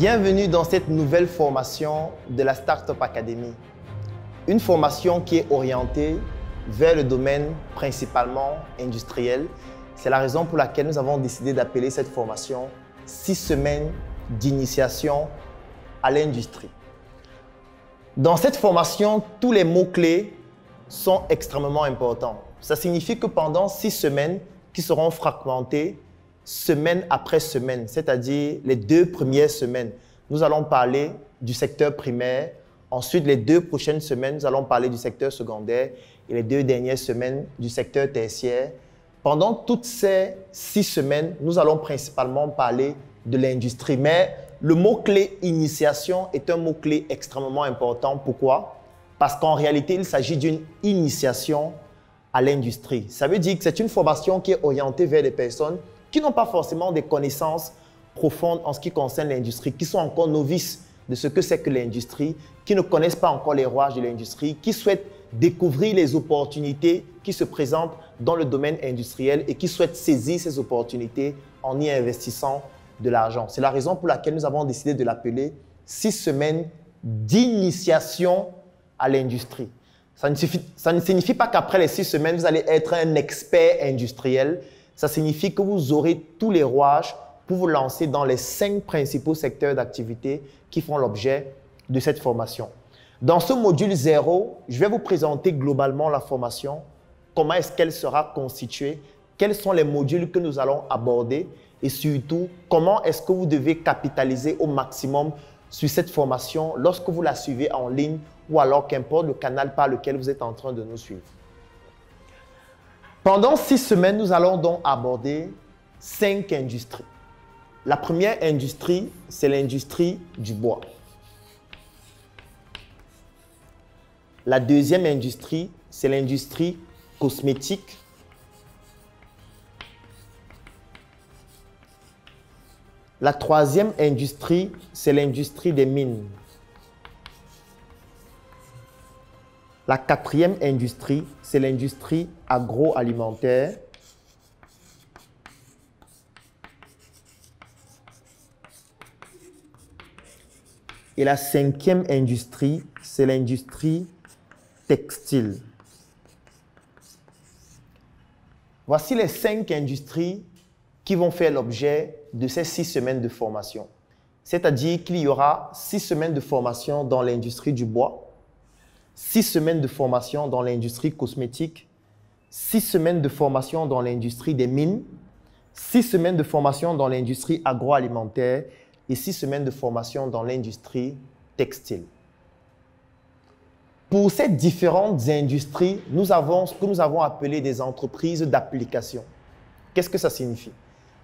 Bienvenue dans cette nouvelle formation de la Startup Academy. Une formation qui est orientée vers le domaine principalement industriel. C'est la raison pour laquelle nous avons décidé d'appeler cette formation 6 semaines d'initiation à l'industrie. Dans cette formation, tous les mots-clés sont extrêmement importants. Ça signifie que pendant 6 semaines qui seront fragmentées, semaine après semaine, c'est-à-dire les 2 premières semaines, nous allons parler du secteur primaire. Ensuite, les 2 prochaines semaines, nous allons parler du secteur secondaire et les 2 dernières semaines du secteur tertiaire. Pendant toutes ces 6 semaines, nous allons principalement parler de l'industrie. Mais le mot-clé initiation est un mot-clé extrêmement important. Pourquoi? Parce qu'en réalité, il s'agit d'une initiation à l'industrie. Ça veut dire que c'est une formation qui est orientée vers les personnes qui n'ont pas forcément des connaissances profondes en ce qui concerne l'industrie, qui sont encore novices de ce que c'est que l'industrie, qui ne connaissent pas encore les rouages de l'industrie, qui souhaitent découvrir les opportunités qui se présentent dans le domaine industriel et qui souhaitent saisir ces opportunités en y investissant de l'argent. C'est la raison pour laquelle nous avons décidé de l'appeler 6 semaines d'initiation à l'industrie. Ça ne signifie pas qu'après les 6 semaines, vous allez être un expert industriel. Ça signifie que vous aurez tous les rouages pour vous lancer dans les 5 principaux secteurs d'activité qui font l'objet de cette formation. Dans ce module 0, je vais vous présenter globalement la formation, comment est-ce qu'elle sera constituée, quels sont les modules que nous allons aborder et surtout, comment est-ce que vous devez capitaliser au maximum sur cette formation lorsque vous la suivez en ligne ou alors qu'importe le canal par lequel vous êtes en train de nous suivre. Pendant 6 semaines, nous allons donc aborder 5 industries. La première industrie, c'est l'industrie du bois. La deuxième industrie, c'est l'industrie cosmétique. La troisième industrie, c'est l'industrie des mines. La 4e industrie, c'est l'industrie agroalimentaire. Et la 5e industrie, c'est l'industrie textile. Voici les 5 industries qui vont faire l'objet de ces 6 semaines de formation. C'est-à-dire qu'il y aura 6 semaines de formation dans l'industrie du bois, 6 semaines de formation dans l'industrie cosmétique, 6 semaines de formation dans l'industrie des mines, 6 semaines de formation dans l'industrie agroalimentaire et 6 semaines de formation dans l'industrie textile. Pour ces différentes industries, nous avons ce que nous avons appelé des entreprises d'application. Qu'est-ce que ça signifie?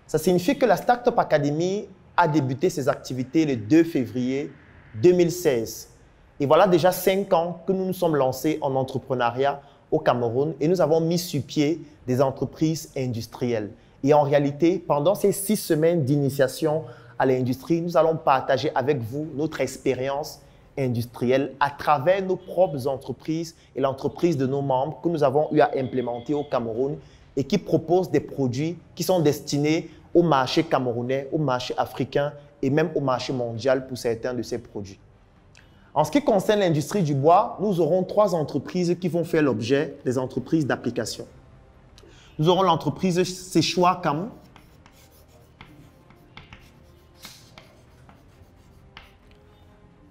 Ça signifie que la Startup Academy a débuté ses activités le 2 février 2016. Et voilà déjà 5 ans que nous nous sommes lancés en entrepreneuriat au Cameroun et nous avons mis sur pied des entreprises industrielles. Et en réalité, pendant ces 6 semaines d'initiation à l'industrie, nous allons partager avec vous notre expérience industrielle à travers nos propres entreprises et l'entreprise de nos membres que nous avons eu à implémenter au Cameroun et qui proposent des produits qui sont destinés au marché camerounais, au marché africain et même au marché mondial pour certains de ces produits. En ce qui concerne l'industrie du bois, nous aurons 3 entreprises qui vont faire l'objet des entreprises d'application. Nous aurons l'entreprise Séchoua-Cam,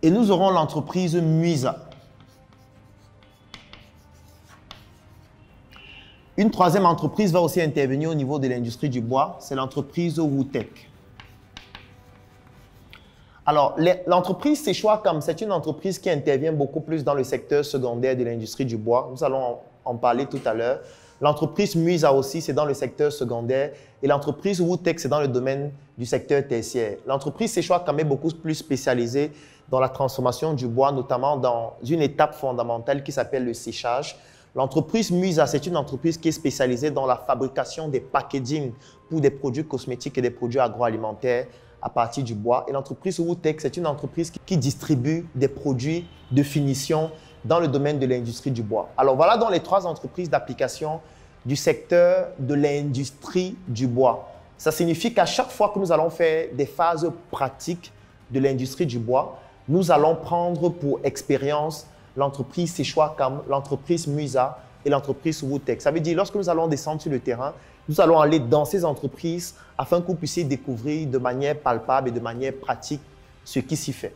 et nous aurons l'entreprise Muisa. Une 3e entreprise va aussi intervenir au niveau de l'industrie du bois, c'est l'entreprise Wootech. Alors, l'entreprise Séchoua-Cam, c'est une entreprise qui intervient beaucoup plus dans le secteur secondaire de l'industrie du bois. Nous allons en parler tout à l'heure. L'entreprise Muisa aussi, c'est dans le secteur secondaire. Et l'entreprise Wootech, c'est dans le domaine du secteur tertiaire. L'entreprise Séchoua-Cam est beaucoup plus spécialisée dans la transformation du bois, notamment dans une étape fondamentale qui s'appelle le séchage. L'entreprise Muisa, c'est une entreprise qui est spécialisée dans la fabrication des packaging pour des produits cosmétiques et des produits agroalimentaires à partir du bois. Et l'entreprise Wootech, c'est une entreprise qui distribue des produits de finition dans le domaine de l'industrie du bois. Alors voilà donc les 3 entreprises d'application du secteur de l'industrie du bois. Ça signifie qu'à chaque fois que nous allons faire des phases pratiques de l'industrie du bois, nous allons prendre pour expérience l'entreprise Séchoir-Cam, l'entreprise Musa et l'entreprise Wootech. Ça veut dire, lorsque nous allons descendre sur le terrain, nous allons aller dans ces entreprises afin que vous puissiez découvrir de manière palpable et de manière pratique ce qui s'y fait.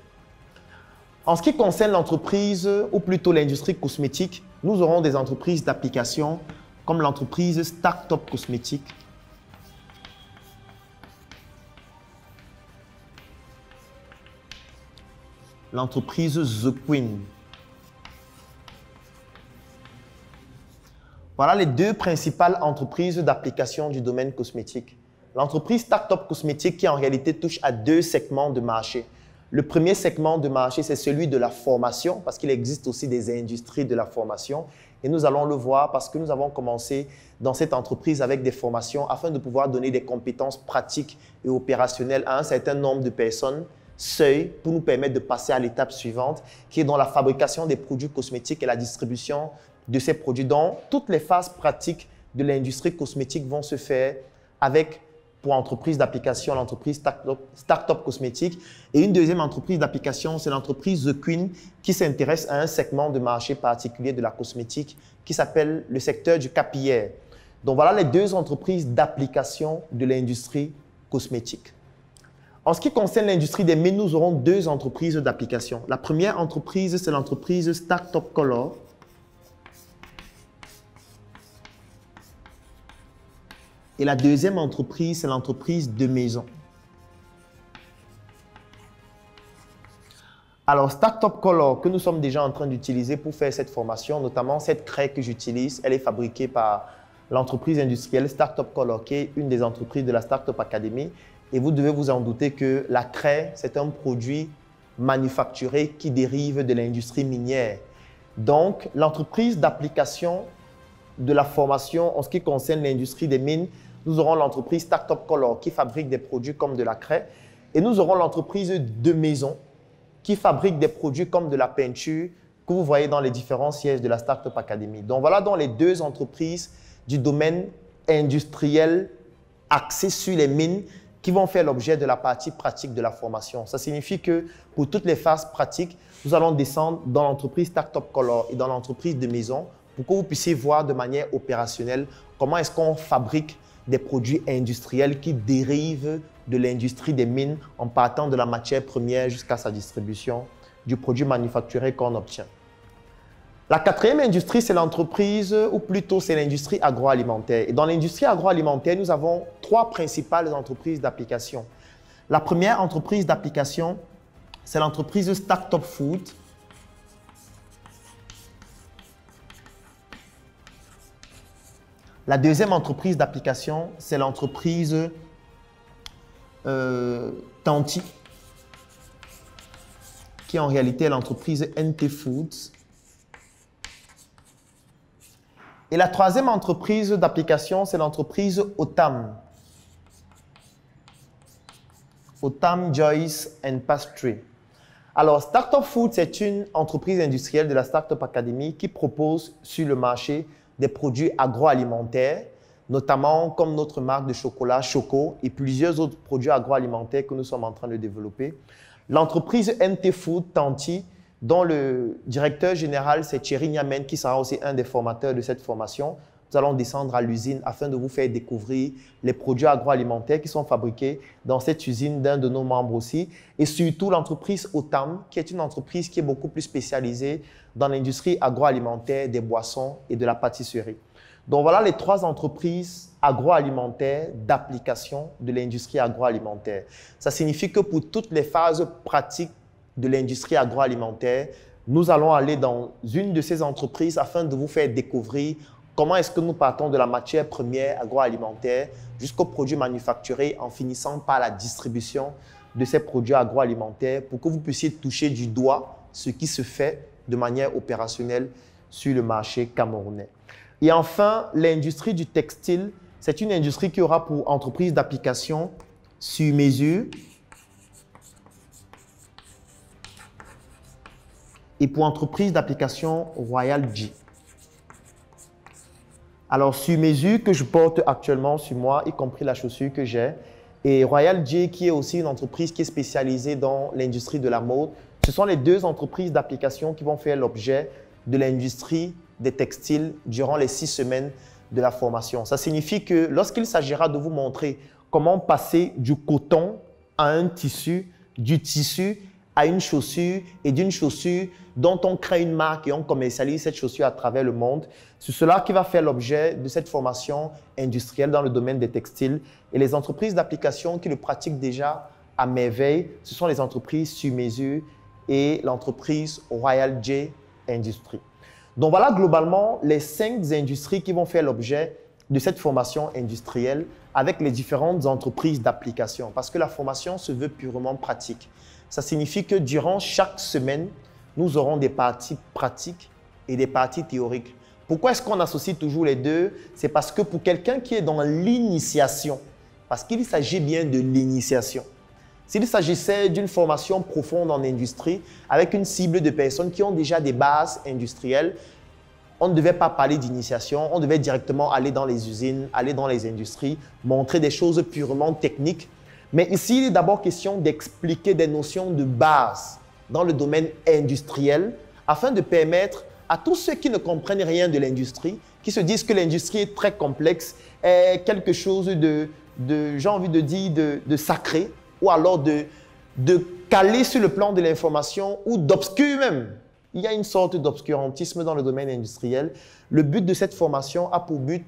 En ce qui concerne l'entreprise, ou plutôt l'industrie cosmétique, nous aurons des entreprises d'application comme l'entreprise Startup Cosmétique, l'entreprise The Queen. Voilà les deux principales entreprises d'application du domaine cosmétique. L'entreprise Startup Cosmétique qui en réalité touche à deux segments de marché. Le premier segment de marché, c'est celui de la formation, parce qu'il existe aussi des industries de la formation. Et nous allons le voir parce que nous avons commencé dans cette entreprise avec des formations afin de pouvoir donner des compétences pratiques et opérationnelles à un certain nombre de personnes, seuil, pour nous permettre de passer à l'étape suivante, qui est dans la fabrication des produits cosmétiques et la distribution de ces produits. Donc, toutes les phases pratiques de l'industrie cosmétique vont se faire avec, pour entreprise d'application, l'entreprise Startup Cosmétique. Et une deuxième entreprise d'application, c'est l'entreprise The Queen qui s'intéresse à un segment de marché particulier de la cosmétique qui s'appelle le secteur du capillaire. Donc, voilà les deux entreprises d'application de l'industrie cosmétique. En ce qui concerne l'industrie des mines, nous aurons deux entreprises d'application. La première entreprise, c'est l'entreprise Startup Color. Et la deuxième entreprise, c'est l'entreprise de maison. Alors, Startup Color, que nous sommes déjà en train d'utiliser pour faire cette formation, notamment cette craie que j'utilise, elle est fabriquée par l'entreprise industrielle Startup Color, qui est une des entreprises de la Startup Academy. Et vous devez vous en douter que la craie, c'est un produit manufacturé qui dérive de l'industrie minière. Donc, l'entreprise d'application de la formation en ce qui concerne l'industrie des mines, nous aurons l'entreprise Startup Color qui fabrique des produits comme de la craie et nous aurons l'entreprise de maison qui fabrique des produits comme de la peinture que vous voyez dans les différents sièges de la Startup Academy. Donc voilà donc les deux entreprises du domaine industriel axées sur les mines qui vont faire l'objet de la partie pratique de la formation. Ça signifie que pour toutes les phases pratiques, nous allons descendre dans l'entreprise Startup Color et dans l'entreprise de maison pour que vous puissiez voir de manière opérationnelle comment est-ce qu'on fabrique des produits industriels qui dérivent de l'industrie des mines en partant de la matière première jusqu'à sa distribution du produit manufacturé qu'on obtient. La quatrième industrie, c'est l'entreprise, ou plutôt c'est l'industrie agroalimentaire. Et dans l'industrie agroalimentaire, nous avons trois principales entreprises d'application. La première entreprise d'application, c'est l'entreprise Startup Food. La deuxième entreprise d'application, c'est l'entreprise Tanti, qui en réalité est l'entreprise NT Foods. Et la troisième entreprise d'application, c'est l'entreprise Otam. Otam Joyce and Pastry. Alors, Startup Food, c'est une entreprise industrielle de la Startup Academy qui propose sur le marché des produits agroalimentaires, notamment comme notre marque de chocolat Choco et plusieurs autres produits agroalimentaires que nous sommes en train de développer. L'entreprise NT Food Tanti, dont le directeur général, c'est Thierry Niamen, qui sera aussi un des formateurs de cette formation. Nous allons descendre à l'usine afin de vous faire découvrir les produits agroalimentaires qui sont fabriqués dans cette usine d'un de nos membres aussi. Et surtout l'entreprise Otam, qui est une entreprise qui est beaucoup plus spécialisée dans l'industrie agroalimentaire, des boissons et de la pâtisserie. Donc voilà les trois entreprises agroalimentaires d'application de l'industrie agroalimentaire. Ça signifie que pour toutes les phases pratiques de l'industrie agroalimentaire, nous allons aller dans une de ces entreprises afin de vous faire découvrir comment est-ce que nous partons de la matière première agroalimentaire jusqu'aux produits manufacturés en finissant par la distribution de ces produits agroalimentaires pour que vous puissiez toucher du doigt ce qui se fait de manière opérationnelle sur le marché camerounais. Et enfin, l'industrie du textile, c'est une industrie qui aura pour entreprise d'application sur mesure et pour entreprise d'application Royal G. Alors, sur mesure que je porte actuellement sur moi, y compris la chaussure que j'ai, et Royal J, qui est aussi une entreprise qui est spécialisée dans l'industrie de la mode. Ce sont les deux entreprises d'application qui vont faire l'objet de l'industrie des textiles durant les 6 semaines de la formation. Ça signifie que lorsqu'il s'agira de vous montrer comment passer du coton à un tissu, du tissu à une chaussure et d'une chaussure dont on crée une marque et on commercialise cette chaussure à travers le monde. C'est cela qui va faire l'objet de cette formation industrielle dans le domaine des textiles. Et les entreprises d'application qui le pratiquent déjà à merveille, ce sont les entreprises sur mesure et l'entreprise Royal J Industries. Donc voilà globalement les 5 industries qui vont faire l'objet de cette formation industrielle avec les différentes entreprises d'application parce que la formation se veut purement pratique. Ça signifie que durant chaque semaine, nous aurons des parties pratiques et des parties théoriques. Pourquoi est-ce qu'on associe toujours les deux? C'est parce que pour quelqu'un qui est dans l'initiation, parce qu'il s'agit bien de l'initiation, s'il s'agissait d'une formation profonde en industrie avec une cible de personnes qui ont déjà des bases industrielles, on ne devait pas parler d'initiation, on devait directement aller dans les usines, aller dans les industries, montrer des choses purement techniques. Mais ici, il est d'abord question d'expliquer des notions de base dans le domaine industriel afin de permettre à tous ceux qui ne comprennent rien de l'industrie, qui se disent que l'industrie est très complexe, est quelque chose j'ai envie de dire, de sacré, ou alors de calé sur le plan de l'information ou d'obscur même. Il y a une sorte d'obscurantisme dans le domaine industriel. Le but de cette formation a pour but,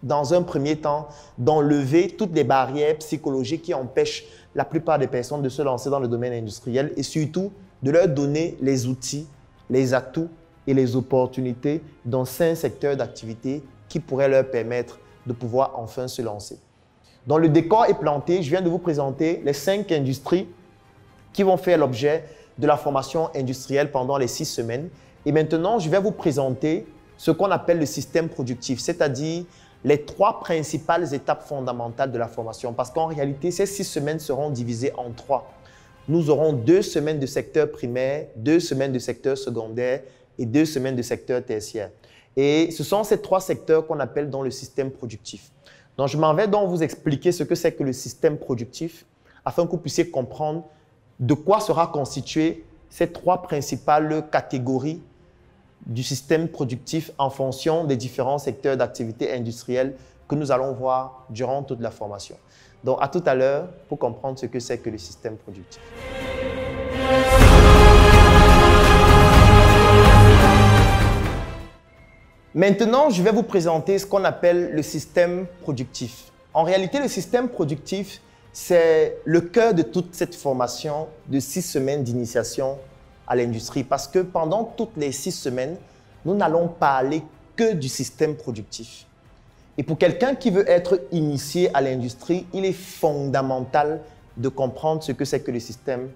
dans un premier temps, d'enlever toutes les barrières psychologiques qui empêchent la plupart des personnes de se lancer dans le domaine industriel et surtout de leur donner les outils, les atouts et les opportunités dans 5 secteurs d'activité qui pourraient leur permettre de pouvoir enfin se lancer. Donc le décor est planté. Je viens de vous présenter les 5 industries qui vont faire l'objet de la formation industrielle pendant les 6 semaines. Et maintenant, je vais vous présenter ce qu'on appelle le système productif, c'est-à-dire les 3 principales étapes fondamentales de la formation. Parce qu'en réalité, ces 6 semaines seront divisées en 3. Nous aurons 2 semaines de secteur primaire, 2 semaines de secteur secondaire et 2 semaines de secteur tertiaire. Et ce sont ces 3 secteurs qu'on appelle dans le système productif. Donc, je m'en vais donc vous expliquer ce que c'est que le système productif afin que vous puissiez comprendre de quoi sera constitué ces 3 principales catégories du système productif en fonction des différents secteurs d'activité industrielle que nous allons voir durant toute la formation. Donc, à tout à l'heure pour comprendre ce que c'est que le système productif. Maintenant, je vais vous présenter ce qu'on appelle le système productif. En réalité, le système productif, c'est le cœur de toute cette formation de 6 semaines d'initiation à l'industrie. Parce que pendant toutes les 6 semaines, nous n'allons parler que du système productif. Et pour quelqu'un qui veut être initié à l'industrie, il est fondamental de comprendre ce que c'est que le système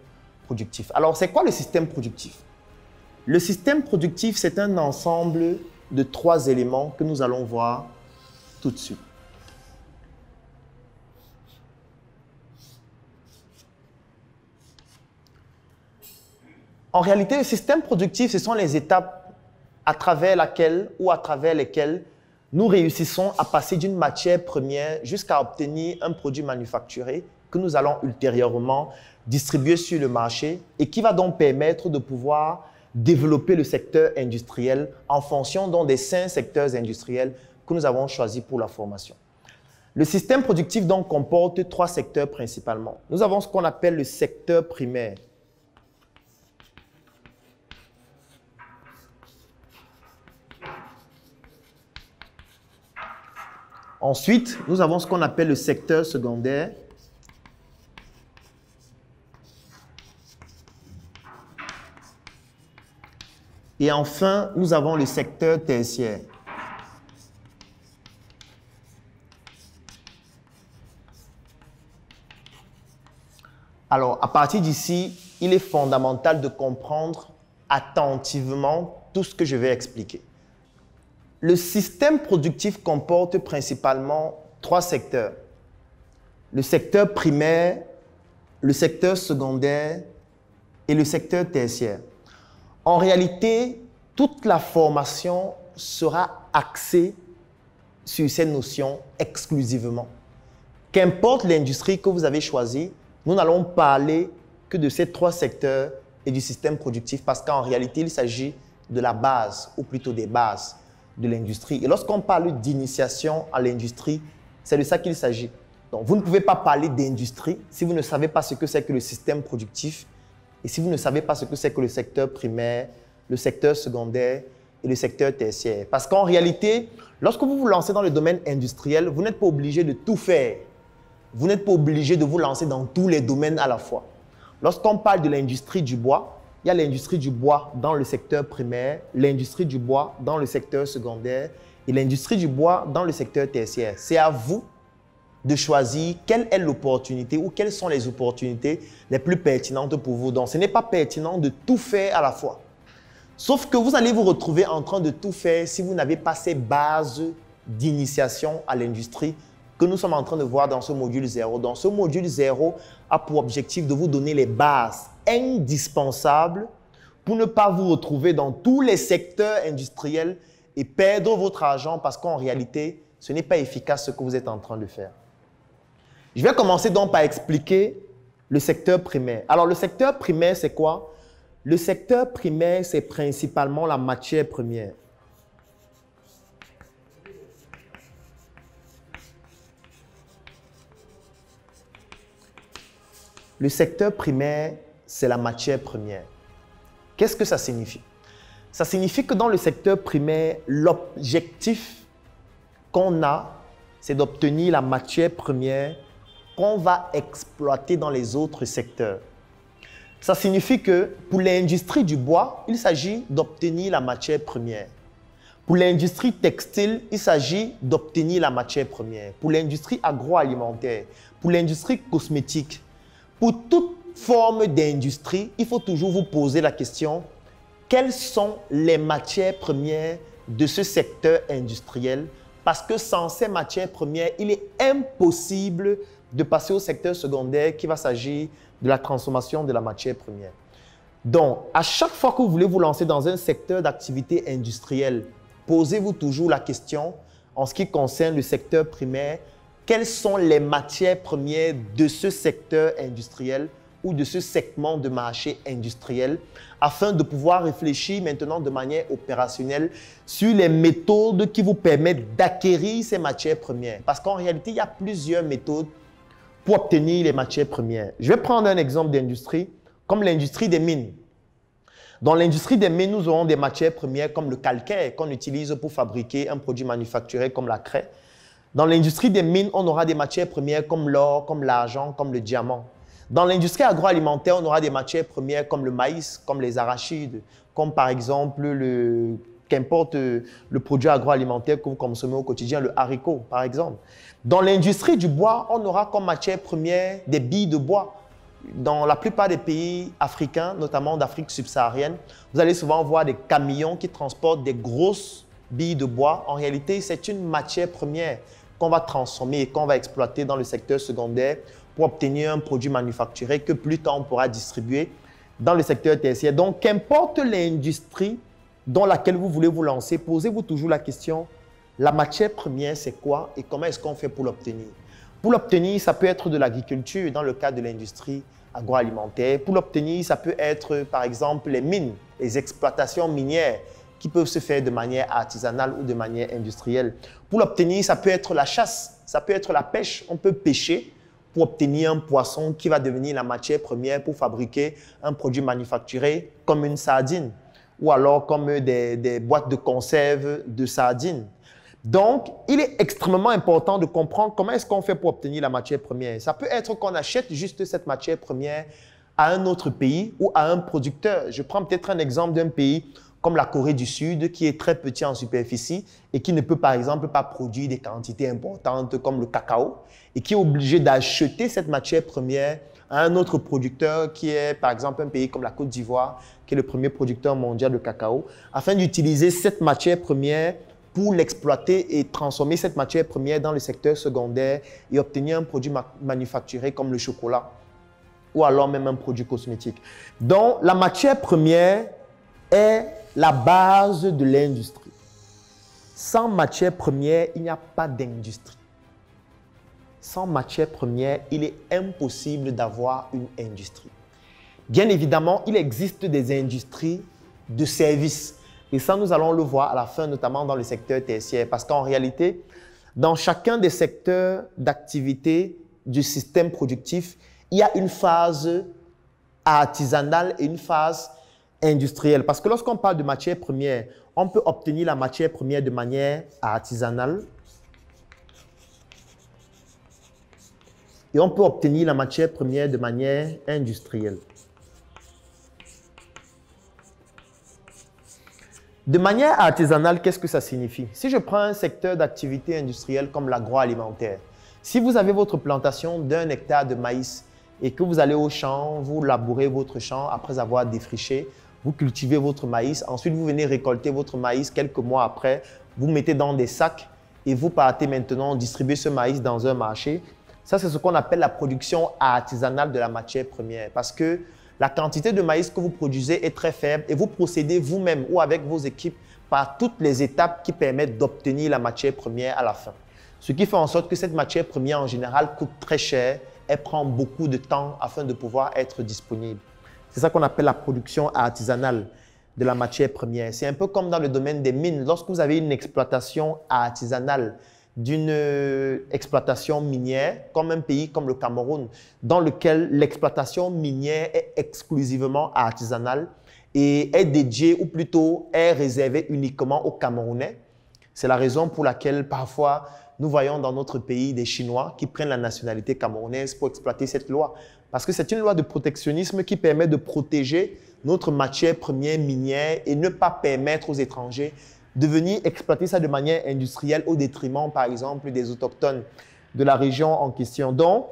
productif. Alors, c'est quoi le système productif? Le système productif, c'est un ensemble de 3 éléments que nous allons voir tout de suite. En réalité, le système productif, ce sont les étapes à travers lesquelles nous réussissons à passer d'une matière première jusqu'à obtenir un produit manufacturé que nous allons ultérieurement distribuer sur le marché et qui va donc permettre de pouvoir développer le secteur industriel en fonction donc des 5 secteurs industriels que nous avons choisis pour la formation. Le système productif donc comporte 3 secteurs principalement. Nous avons ce qu'on appelle le secteur primaire. Ensuite, nous avons ce qu'on appelle le secteur secondaire. Et enfin, nous avons le secteur tertiaire. Alors, à partir d'ici, il est fondamental de comprendre attentivement tout ce que je vais expliquer. Le système productif comporte principalement 3 secteurs. Le secteur primaire, le secteur secondaire et le secteur tertiaire. En réalité, toute la formation sera axée sur ces notions exclusivement. Qu'importe l'industrie que vous avez choisie, nous n'allons parler que de ces 3 secteurs et du système productif parce qu'en réalité, il s'agit de la base, ou plutôt des bases de l'industrie. Et lorsqu'on parle d'initiation à l'industrie, c'est de ça qu'il s'agit. Donc, vous ne pouvez pas parler d'industrie si vous ne savez pas ce que c'est que le système productif et si vous ne savez pas ce que c'est que le secteur primaire, le secteur secondaire et le secteur tertiaire. Parce qu'en réalité, lorsque vous vous lancez dans le domaine industriel, vous n'êtes pas obligé de tout faire. Vous n'êtes pas obligé de vous lancer dans tous les domaines à la fois. Lorsqu'on parle de l'industrie du bois, il y a l'industrie du bois dans le secteur primaire, l'industrie du bois dans le secteur secondaire et l'industrie du bois dans le secteur tertiaire. C'est à vous de choisir quelle est l'opportunité ou quelles sont les opportunités les plus pertinentes pour vous. Donc, ce n'est pas pertinent de tout faire à la fois. Sauf que vous allez vous retrouver en train de tout faire si vous n'avez pas ces bases d'initiation à l'industrie que nous sommes en train de voir dans ce module 0. Dans ce module 0 a pour objectif de vous donner les bases indispensables pour ne pas vous retrouver dans tous les secteurs industriels et perdre votre argent parce qu'en réalité, ce n'est pas efficace ce que vous êtes en train de faire. Je vais commencer donc par expliquer le secteur primaire. Alors, le secteur primaire, c'est quoi? Le secteur primaire, c'est principalement la matière première. Le secteur primaire, c'est la matière première. Qu'est-ce que ça signifie? Ça signifie que dans le secteur primaire, l'objectif qu'on a, c'est d'obtenir la matière première qu'on va exploiter dans les autres secteurs. Ça signifie que pour l'industrie du bois, il s'agit d'obtenir la matière première. Pour l'industrie textile, il s'agit d'obtenir la matière première. Pour l'industrie agroalimentaire, pour l'industrie cosmétique, pour toute forme d'industrie, il faut toujours vous poser la question, quelles sont les matières premières de ce secteur industriel? Parce que sans ces matières premières, il est impossible de passer au secteur secondaire qui va s'agir de la transformation de la matière première. Donc, à chaque fois que vous voulez vous lancer dans un secteur d'activité industrielle, posez-vous toujours la question, en ce qui concerne le secteur primaire, quelles sont les matières premières de ce secteur industriel ou de ce segment de marché industriel afin de pouvoir réfléchir maintenant de manière opérationnelle sur les méthodes qui vous permettent d'acquérir ces matières premières. Parce qu'en réalité, il y a plusieurs méthodes pour obtenir les matières premières. Je vais prendre un exemple d'industrie comme l'industrie des mines. Dans l'industrie des mines, nous aurons des matières premières comme le calcaire qu'on utilise pour fabriquer un produit manufacturé comme la craie. Dans l'industrie des mines, on aura des matières premières comme l'or, comme l'argent, comme le diamant. Dans l'industrie agroalimentaire, on aura des matières premières comme le maïs, comme les arachides, comme par exemple qu'importe le produit agroalimentaire que vous consommez au quotidien, le haricot par exemple. Dans l'industrie du bois, on aura comme matière première des billes de bois. Dans la plupart des pays africains, notamment d'Afrique subsaharienne, vous allez souvent voir des camions qui transportent des grosses billes de bois. En réalité, c'est une matière première qu'on va transformer et qu'on va exploiter dans le secteur secondaire pour obtenir un produit manufacturé que plus tard on pourra distribuer dans le secteur tertiaire. Donc, qu'importe l'industrie dans laquelle vous voulez vous lancer, posez-vous toujours la question, la matière première, c'est quoi et comment est-ce qu'on fait pour l'obtenir? Pour l'obtenir, ça peut être de l'agriculture dans le cadre de l'industrie agroalimentaire. Pour l'obtenir, ça peut être par exemple les mines, les exploitations minières qui peuvent se faire de manière artisanale ou de manière industrielle. Pour l'obtenir, ça peut être la chasse, ça peut être la pêche. On peut pêcher pour obtenir un poisson qui va devenir la matière première pour fabriquer un produit manufacturé comme une sardine ou alors comme des boîtes de conserve de sardines. Donc, il est extrêmement important de comprendre comment est-ce qu'on fait pour obtenir la matière première. Ça peut être qu'on achète juste cette matière première à un autre pays ou à un producteur. Je prends peut-être un exemple d'un pays comme la Corée du Sud, qui est très petit en superficie et qui ne peut par exemple pas produire des quantités importantes comme le cacao et qui est obligé d'acheter cette matière première à un autre producteur qui est par exemple un pays comme la Côte d'Ivoire, qui est le premier producteur mondial de cacao, afin d'utiliser cette matière première pour l'exploiter et transformer cette matière première dans le secteur secondaire et obtenir un produit manufacturé comme le chocolat ou alors même un produit cosmétique. Donc, la matière première est la base de l'industrie. Sans matière première, il n'y a pas d'industrie. sans matière première, il est impossible d'avoir une industrie. Bien évidemment, il existe des industries de services. Et ça, nous allons le voir à la fin, notamment dans le secteur tertiaire. Parce qu'en réalité, dans chacun des secteurs d'activité du système productif, il y a une phase artisanale et une phase industrielle. Parce que lorsqu'on parle de matière première, on peut obtenir la matière première de manière artisanale et on peut obtenir la matière première de manière industrielle. De manière artisanale, qu'est-ce que ça signifie? Si je prends un secteur d'activité industrielle comme l'agroalimentaire, si vous avez votre plantation d'1 hectare de maïs et que vous allez au champ, vous labourez votre champ après avoir défriché, vous cultivez votre maïs, ensuite vous venez récolter votre maïs quelques mois après, vous mettez dans des sacs et vous partez maintenant distribuer ce maïs dans un marché. Ça, c'est ce qu'on appelle la production artisanale de la matière première parce que la quantité de maïs que vous produisez est très faible et vous procédez vous-même ou avec vos équipes par toutes les étapes qui permettent d'obtenir la matière première à la fin. Ce qui fait en sorte que cette matière première en général coûte très cher, elle prend beaucoup de temps afin de pouvoir être disponible. C'est ça qu'on appelle la production artisanale de la matière première. C'est un peu comme dans le domaine des mines. Lorsque vous avez une exploitation artisanale d'une exploitation minière, comme un pays comme le Cameroun, dans lequel l'exploitation minière est exclusivement artisanale et est dédiée, ou plutôt est réservée uniquement aux Camerounais. C'est la raison pour laquelle parfois nous voyons dans notre pays des Chinois qui prennent la nationalité camerounaise pour exploiter cette loi. Parce que c'est une loi de protectionnisme qui permet de protéger notre matière première minière et ne pas permettre aux étrangers de venir exploiter ça de manière industrielle au détriment, par exemple, des autochtones de la région en question. Donc,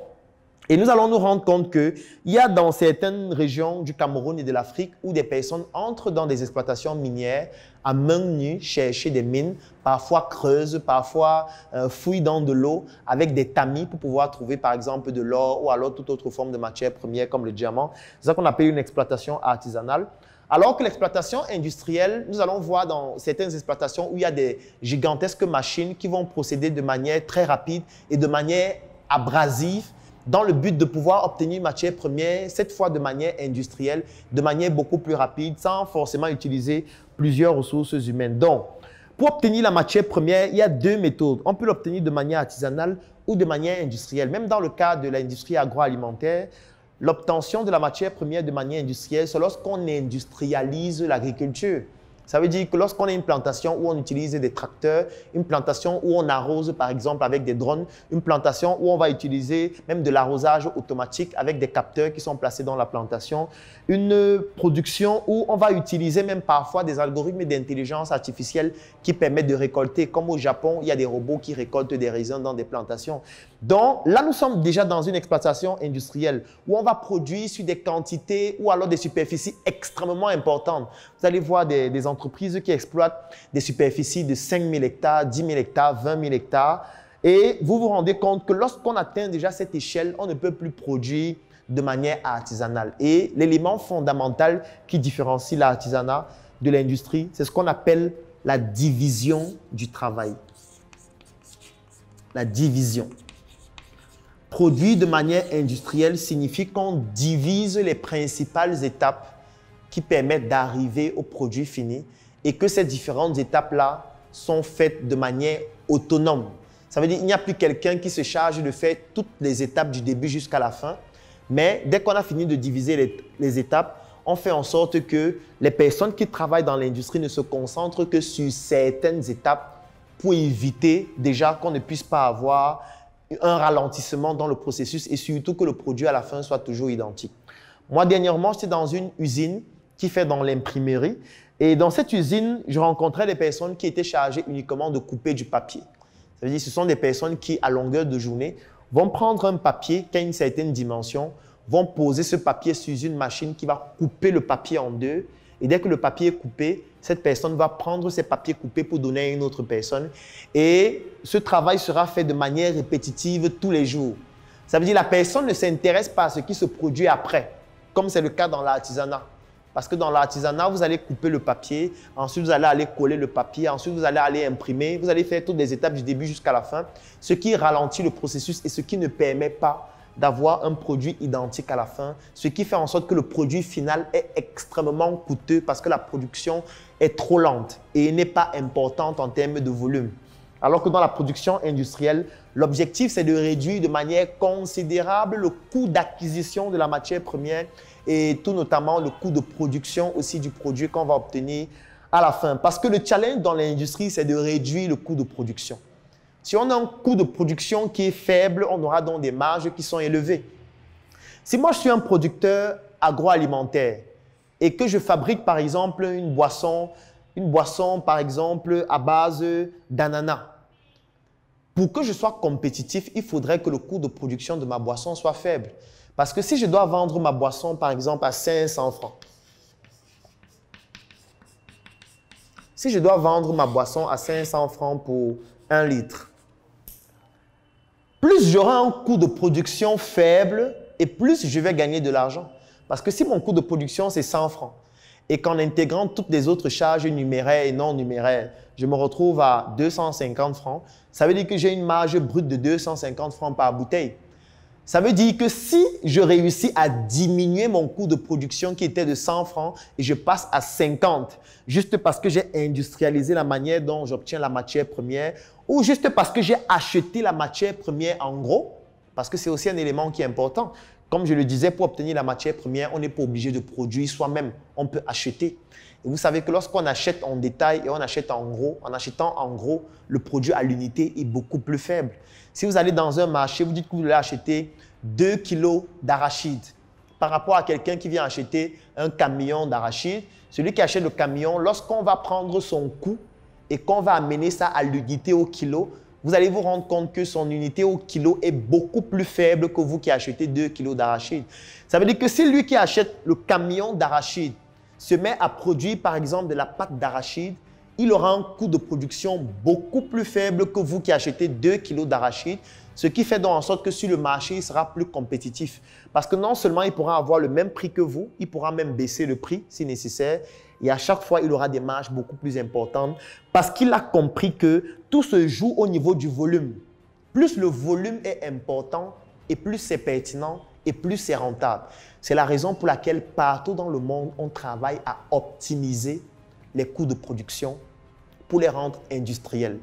et nous allons nous rendre compte qu'il y a dans certaines régions du Cameroun et de l'Afrique où des personnes entrent dans des exploitations minières à main nue, chercher des mines, parfois creusent, parfois fouillent dans de l'eau avec des tamis pour pouvoir trouver par exemple de l'or ou alors toute autre forme de matière première comme le diamant. C'est ça qu'on appelle une exploitation artisanale. Alors que l'exploitation industrielle, nous allons voir dans certaines exploitations où il y a des gigantesques machines qui vont procéder de manière très rapide et de manière abrasive dans le but de pouvoir obtenir une matière première, cette fois de manière industrielle, de manière beaucoup plus rapide, sans forcément utiliser plusieurs ressources humaines. Donc, pour obtenir la matière première, il y a deux méthodes. On peut l'obtenir de manière artisanale ou de manière industrielle. Même dans le cas de l'industrie agroalimentaire, l'obtention de la matière première de manière industrielle, c'est lorsqu'on industrialise l'agriculture. Ça veut dire que lorsqu'on a une plantation où on utilise des tracteurs, une plantation où on arrose par exemple avec des drones, une plantation où on va utiliser même de l'arrosage automatique avec des capteurs qui sont placés dans la plantation, une production où on va utiliser même parfois des algorithmes d'intelligence artificielle qui permettent de récolter. Comme au Japon, il y a des robots qui récoltent des raisins dans des plantations. Donc là, nous sommes déjà dans une exploitation industrielle où on va produire sur des quantités ou alors des superficies extrêmement importantes. Vous allez voir des entreprises qui exploitent des superficies de 5 000 hectares, 10 000 hectares, 20 000 hectares. Et vous vous rendez compte que lorsqu'on atteint déjà cette échelle, on ne peut plus produire de manière artisanale. Et l'élément fondamental qui différencie l'artisanat de l'industrie, c'est ce qu'on appelle la division du travail. La division. Produire de manière industrielle signifie qu'on divise les principales étapes qui permettent d'arriver au produit fini et que ces différentes étapes-là sont faites de manière autonome. Ça veut dire qu'il n'y a plus quelqu'un qui se charge de faire toutes les étapes du début jusqu'à la fin. Mais dès qu'on a fini de diviser les étapes, on fait en sorte que les personnes qui travaillent dans l'industrie ne se concentrent que sur certaines étapes pour éviter déjà qu'on ne puisse pas avoir un ralentissement dans le processus et surtout que le produit à la fin soit toujours identique. Moi, dernièrement, j'étais dans une usine qui fait dans l'imprimerie et dans cette usine, je rencontrais des personnes qui étaient chargées uniquement de couper du papier. Ça veut dire que ce sont des personnes qui, à longueur de journée, vont prendre un papier qui a une certaine dimension, vont poser ce papier sur une machine qui va couper le papier en deux. Et dès que le papier est coupé, cette personne va prendre ces papiers coupés pour donner à une autre personne. Et ce travail sera fait de manière répétitive tous les jours. Ça veut dire que la personne ne s'intéresse pas à ce qui se produit après, comme c'est le cas dans l'artisanat. Parce que dans l'artisanat, vous allez couper le papier, ensuite vous allez aller coller le papier, ensuite vous allez aller imprimer, vous allez faire toutes les étapes du début jusqu'à la fin, ce qui ralentit le processus et ce qui ne permet pas d'avoir un produit identique à la fin, ce qui fait en sorte que le produit final est extrêmement coûteux parce que la production est trop lente et n'est pas importante en termes de volume. Alors que dans la production industrielle, l'objectif, c'est de réduire de manière considérable le coût d'acquisition de la matière première et tout notamment le coût de production aussi du produit qu'on va obtenir à la fin. Parce que le challenge dans l'industrie, c'est de réduire le coût de production. Si on a un coût de production qui est faible, on aura donc des marges qui sont élevées. Si moi, je suis un producteur agroalimentaire et que je fabrique par exemple une boisson par exemple à base d'ananas, pour que je sois compétitif, il faudrait que le coût de production de ma boisson soit faible. Parce que si je dois vendre ma boisson, par exemple, à 500 francs, si je dois vendre ma boisson à 500 francs pour 1 litre, plus j'aurai un coût de production faible et plus je vais gagner de l'argent. Parce que si mon coût de production, c'est 100 francs et qu'en intégrant toutes les autres charges numéraires et non numéraires, je me retrouve à 250 francs, ça veut dire que j'ai une marge brute de 250 francs par bouteille. Ça veut dire que si je réussis à diminuer mon coût de production qui était de 100 francs et je passe à 50, juste parce que j'ai industrialisé la manière dont j'obtiens la matière première ou juste parce que j'ai acheté la matière première en gros, parce que c'est aussi un élément qui est important. Comme je le disais, pour obtenir la matière première, on n'est pas obligé de produire soi-même, on peut acheter. Et vous savez que lorsqu'on achète en détail et on achète en gros, en achetant en gros, le produit à l'unité est beaucoup plus faible. Si vous allez dans un marché, vous dites que vous voulez acheter 2 kilos d'arachides par rapport à quelqu'un qui vient acheter un camion d'arachides. Celui qui achète le camion, lorsqu'on va prendre son coût et qu'on va amener ça à l'unité au kilo, vous allez vous rendre compte que son unité au kilo est beaucoup plus faible que vous qui achetez 2 kilos d'arachides. Ça veut dire que si lui qui achète le camion d'arachides se met à produire par exemple de la pâte d'arachide, il aura un coût de production beaucoup plus faible que vous qui achetez 2 kilos d'arachides, ce qui fait donc en sorte que sur le marché, il sera plus compétitif. Parce que non seulement il pourra avoir le même prix que vous, il pourra même baisser le prix si nécessaire. Et à chaque fois, il aura des marges beaucoup plus importantes parce qu'il a compris que tout se joue au niveau du volume. Plus le volume est important et plus c'est pertinent et plus c'est rentable. C'est la raison pour laquelle partout dans le monde, on travaille à optimiser les coûts de production pour les rendre industriels.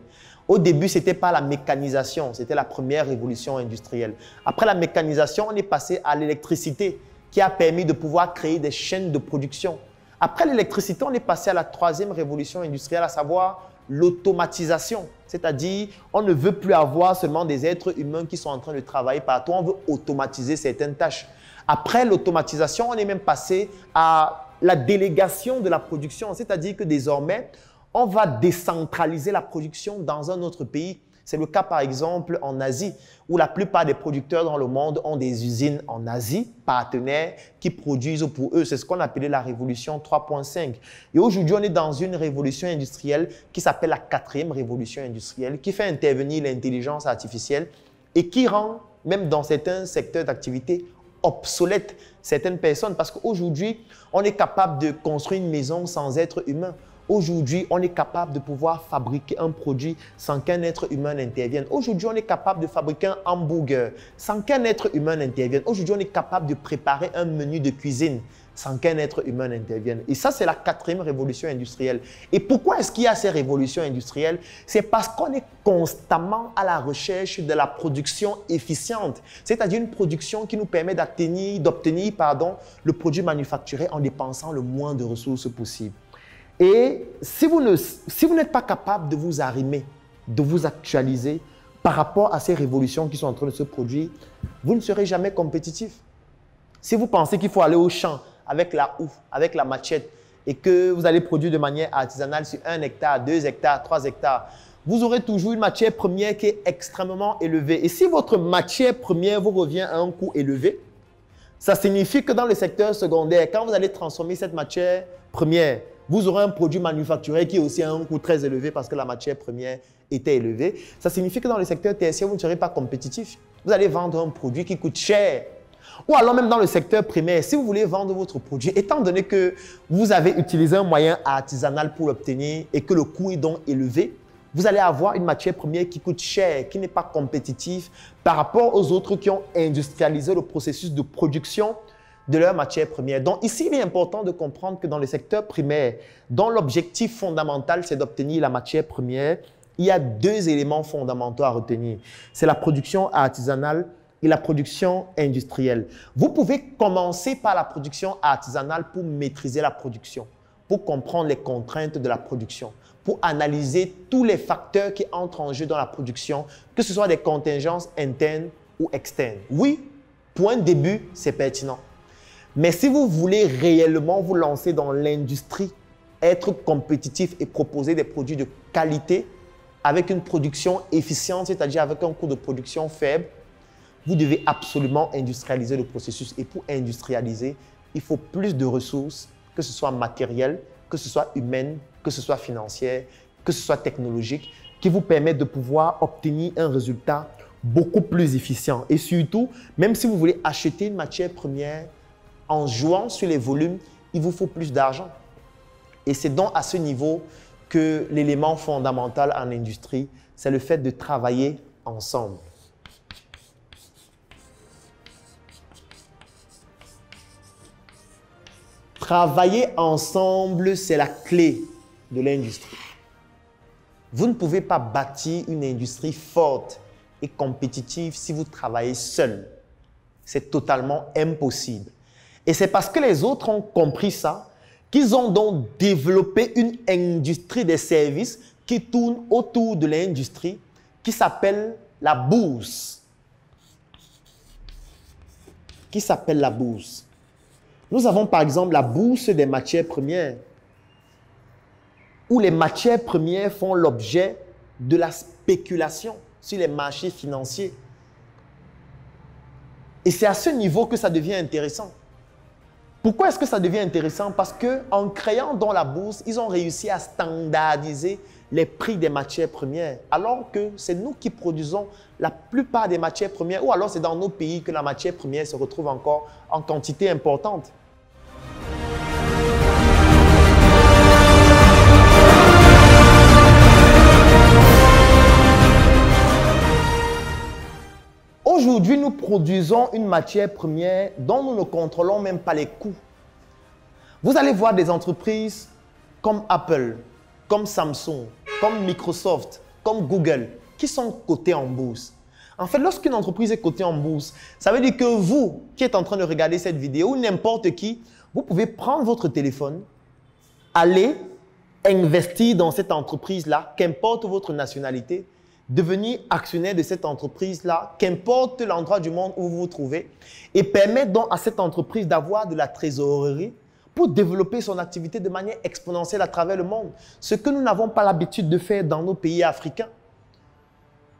Au début, ce n'était pas la mécanisation, c'était la première révolution industrielle. Après la mécanisation, on est passé à l'électricité qui a permis de pouvoir créer des chaînes de production. Après l'électricité, on est passé à la troisième révolution industrielle, à savoir l'automatisation. C'est-à-dire, on ne veut plus avoir seulement des êtres humains qui sont en train de travailler partout, on veut automatiser certaines tâches. Après l'automatisation, on est même passé à la délégation de la production, c'est-à-dire que désormais, on va décentraliser la production dans un autre pays. C'est le cas par exemple en Asie, où la plupart des producteurs dans le monde ont des usines en Asie, partenaires, qui produisent pour eux. C'est ce qu'on appelait la révolution 3.5. Et aujourd'hui, on est dans une révolution industrielle qui s'appelle la 4e révolution industrielle, qui fait intervenir l'intelligence artificielle et qui rend, même dans certains secteurs d'activité, obsolète certaines personnes. Parce qu'aujourd'hui, on est capable de construire une maison sans être humain. Aujourd'hui, on est capable de pouvoir fabriquer un produit sans qu'un être humain n'intervienne. Aujourd'hui, on est capable de fabriquer un hamburger sans qu'un être humain n'intervienne. Aujourd'hui, on est capable de préparer un menu de cuisine sans qu'un être humain n'intervienne. Et ça, c'est la 4e révolution industrielle. Et pourquoi est-ce qu'il y a ces révolutions industrielles? C'est parce qu'on est constamment à la recherche de la production efficiente, c'est-à-dire une production qui nous permet d'obtenir le produit manufacturé en dépensant le moins de ressources possible. Et si vous n'êtes pas capable de vous arrimer, de vous actualiser par rapport à ces révolutions qui sont en train de se produire, vous ne serez jamais compétitif. Si vous pensez qu'il faut aller au champ avec la houe, avec la machette et que vous allez produire de manière artisanale sur 1 hectare, 2 hectares, 3 hectares, vous aurez toujours une matière première qui est extrêmement élevée. Et si votre matière première vous revient à un coût élevé, ça signifie que dans le secteur secondaire, quand vous allez transformer cette matière première, vous aurez un produit manufacturé qui est aussi à un coût très élevé parce que la matière première était élevée. Ça signifie que dans le secteur tertiaire, vous ne serez pas compétitif. Vous allez vendre un produit qui coûte cher. Ou alors même dans le secteur primaire, si vous voulez vendre votre produit, étant donné que vous avez utilisé un moyen artisanal pour l'obtenir et que le coût est donc élevé, vous allez avoir une matière première qui coûte cher, qui n'est pas compétitive par rapport aux autres qui ont industrialisé le processus de production de leur matière première. Donc ici, il est important de comprendre que dans le secteur primaire, dont l'objectif fondamental, c'est d'obtenir la matière première, il y a deux éléments fondamentaux à retenir. C'est la production artisanale et la production industrielle. Vous pouvez commencer par la production artisanale pour maîtriser la production, pour comprendre les contraintes de la production, pour analyser tous les facteurs qui entrent en jeu dans la production, que ce soit des contingences internes ou externes. Oui, pour un début, c'est pertinent. Mais si vous voulez réellement vous lancer dans l'industrie, être compétitif et proposer des produits de qualité avec une production efficiente, c'est-à-dire avec un coût de production faible, vous devez absolument industrialiser le processus. Et pour industrialiser, il faut plus de ressources, que ce soit matérielles, que ce soit humaines, que ce soit financières, que ce soit technologiques, qui vous permettent de pouvoir obtenir un résultat beaucoup plus efficient. Et surtout, même si vous voulez acheter une matière première, en jouant sur les volumes, il vous faut plus d'argent. Et c'est donc à ce niveau que l'élément fondamental en industrie, c'est le fait de travailler ensemble. Travailler ensemble, c'est la clé de l'industrie. Vous ne pouvez pas bâtir une industrie forte et compétitive si vous travaillez seul. C'est totalement impossible. Et c'est parce que les autres ont compris ça qu'ils ont donc développé une industrie des services qui tourne autour de l'industrie qui s'appelle la bourse. Nous avons par exemple la bourse des matières premières où les matières premières font l'objet de la spéculation sur les marchés financiers. Et c'est à ce niveau que ça devient intéressant. Pourquoi est-ce que ça devient intéressant? Parce qu'en créant dans la bourse, ils ont réussi à standardiser les prix des matières premières, alors que c'est nous qui produisons la plupart des matières premières, ou alors c'est dans nos pays que la matière première se retrouve encore en quantité importante. Aujourd'hui, nous produisons une matière première dont nous ne contrôlons même pas les coûts. Vous allez voir des entreprises comme Apple, comme Samsung, comme Microsoft, comme Google, qui sont cotées en bourse. En fait, lorsqu'une entreprise est cotée en bourse, ça veut dire que vous, qui êtes en train de regarder cette vidéo, ou n'importe qui, vous pouvez prendre votre téléphone, aller investir dans cette entreprise-là, qu'importe votre nationalité, devenir actionnaire de cette entreprise-là, qu'importe l'endroit du monde où vous vous trouvez, et permettre donc à cette entreprise d'avoir de la trésorerie pour développer son activité de manière exponentielle à travers le monde. Ce que nous n'avons pas l'habitude de faire dans nos pays africains.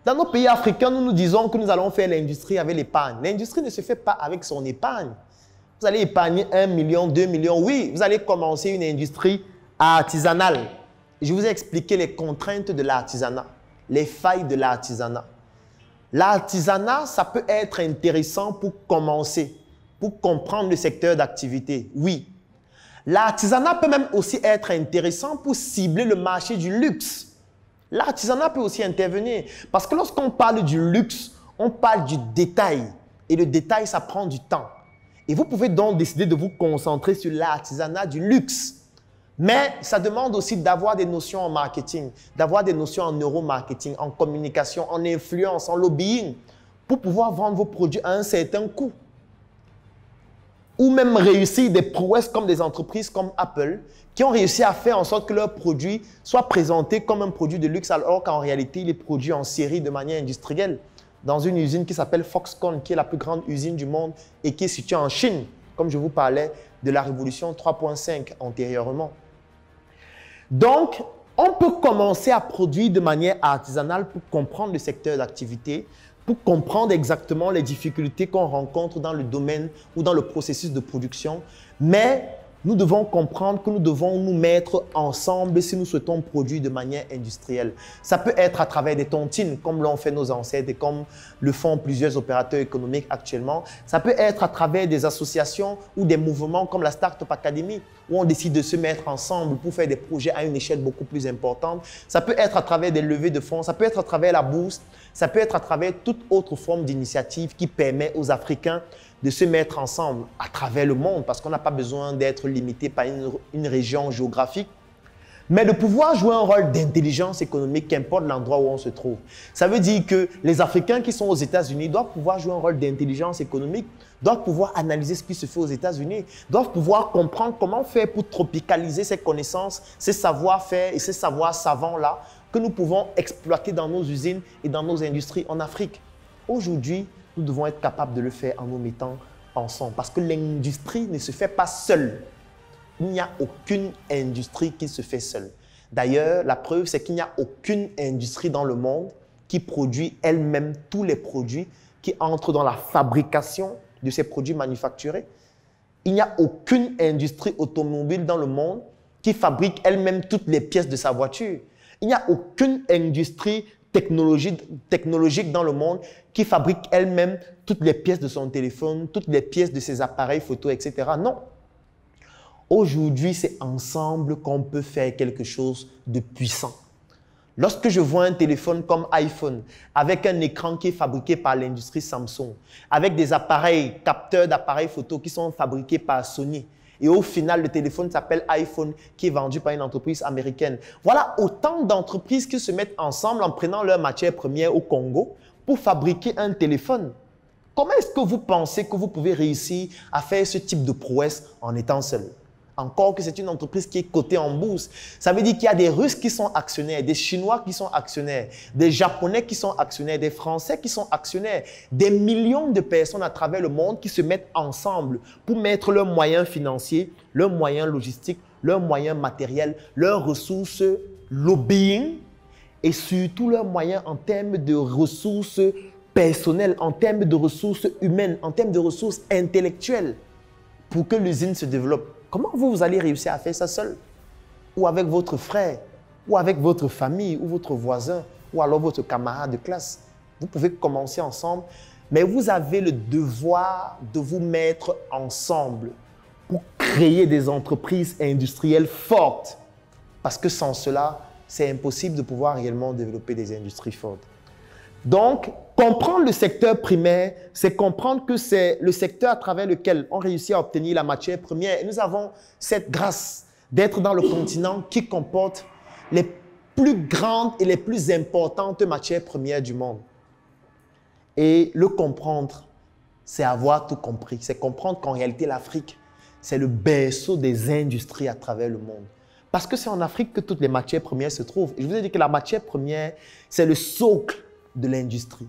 Dans nos pays africains, nous nous disons que nous allons faire l'industrie avec l'épargne. L'industrie ne se fait pas avec son épargne. Vous allez épargner 1 million, 2 millions. Oui, vous allez commencer une industrie artisanale. Je vous ai expliqué les contraintes de l'artisanat, les failles de l'artisanat. L'artisanat, ça peut être intéressant pour commencer, pour comprendre le secteur d'activité. Oui. L'artisanat peut même aussi être intéressant pour cibler le marché du luxe. L'artisanat peut aussi intervenir parce que lorsqu'on parle du luxe, on parle du détail. Et le détail, ça prend du temps. Et vous pouvez donc décider de vous concentrer sur l'artisanat du luxe. Mais ça demande aussi d'avoir des notions en marketing, d'avoir des notions en neuromarketing, en communication, en influence, en lobbying, pour pouvoir vendre vos produits à un certain coût. Ou même réussir des prouesses comme des entreprises comme Apple, qui ont réussi à faire en sorte que leur produit soit présenté comme un produit de luxe, alors qu'en réalité, il est produit en série de manière industrielle, dans une usine qui s'appelle Foxconn, qui est la plus grande usine du monde et qui est située en Chine, comme je vous parlais de la révolution 3.5 antérieurement. Donc, on peut commencer à produire de manière artisanale pour comprendre le secteur d'activité, pour comprendre exactement les difficultés qu'on rencontre dans le domaine ou dans le processus de production. Mais nous devons comprendre que nous devons nous mettre ensemble si nous souhaitons produire de manière industrielle. Ça peut être à travers des tontines, comme l'ont fait nos ancêtres et comme le font plusieurs opérateurs économiques actuellement. Ça peut être à travers des associations ou des mouvements comme la Startup Academy, où on décide de se mettre ensemble pour faire des projets à une échelle beaucoup plus importante. Ça peut être à travers des levées de fonds, ça peut être à travers la bourse, ça peut être à travers toute autre forme d'initiative qui permet aux Africains de se mettre ensemble à travers le monde, parce qu'on n'a pas besoin d'être limité par une région géographique, mais de pouvoir jouer un rôle d'intelligence économique, qu'importe l'endroit où on se trouve. Ça veut dire que les Africains qui sont aux États-Unis doivent pouvoir jouer un rôle d'intelligence économique, doivent pouvoir analyser ce qui se fait aux États-Unis, doivent pouvoir comprendre comment faire pour tropicaliser ces connaissances, ces savoir-faire et ces savoirs savants-là que nous pouvons exploiter dans nos usines et dans nos industries en Afrique. Aujourd'hui, nous devons être capables de le faire en nous mettant ensemble, parce que l'industrie ne se fait pas seule. Il n'y a aucune industrie qui se fait seule. D'ailleurs, la preuve, c'est qu'il n'y a aucune industrie dans le monde qui produit elle-même tous les produits qui entrent dans la fabrication de ces produits manufacturés. Il n'y a aucune industrie automobile dans le monde qui fabrique elle-même toutes les pièces de sa voiture. Il n'y a aucune industrie technologique dans le monde qui fabrique elle-même toutes les pièces de son téléphone, toutes les pièces de ses appareils photo, etc. Non. Aujourd'hui, c'est ensemble qu'on peut faire quelque chose de puissant. Lorsque je vois un téléphone comme iPhone, avec un écran qui est fabriqué par l'industrie Samsung, avec des appareils, capteurs d'appareils photo qui sont fabriqués par Sony, et au final, le téléphone s'appelle iPhone, qui est vendu par une entreprise américaine. Voilà autant d'entreprises qui se mettent ensemble en prenant leurs matières premières au Congo pour fabriquer un téléphone. Comment est-ce que vous pensez que vous pouvez réussir à faire ce type de prouesse en étant seul? Encore que c'est une entreprise qui est cotée en bourse. Ça veut dire qu'il y a des Russes qui sont actionnaires, des Chinois qui sont actionnaires, des Japonais qui sont actionnaires, des Français qui sont actionnaires, des millions de personnes à travers le monde qui se mettent ensemble pour mettre leurs moyens financiers, leurs moyens logistiques, leurs moyens matériels, leurs ressources lobbying et surtout leurs moyens en termes de ressources personnelles, en termes de ressources humaines, en termes de ressources intellectuelles pour que l'usine se développe. Comment vous allez réussir à faire ça seul? Ou avec votre frère, ou avec votre famille, ou votre voisin, ou alors votre camarade de classe. Vous pouvez commencer ensemble, mais vous avez le devoir de vous mettre ensemble pour créer des entreprises industrielles fortes. Parce que sans cela, c'est impossible de pouvoir réellement développer des industries fortes. Donc, comprendre le secteur primaire, c'est comprendre que c'est le secteur à travers lequel on réussit à obtenir la matière première. Et nous avons cette grâce d'être dans le continent qui comporte les plus grandes et les plus importantes matières premières du monde. Et le comprendre, c'est avoir tout compris. C'est comprendre qu'en réalité, l'Afrique, c'est le berceau des industries à travers le monde. Parce que c'est en Afrique que toutes les matières premières se trouvent. Et je vous ai dit que la matière première, c'est le socle de l'industrie.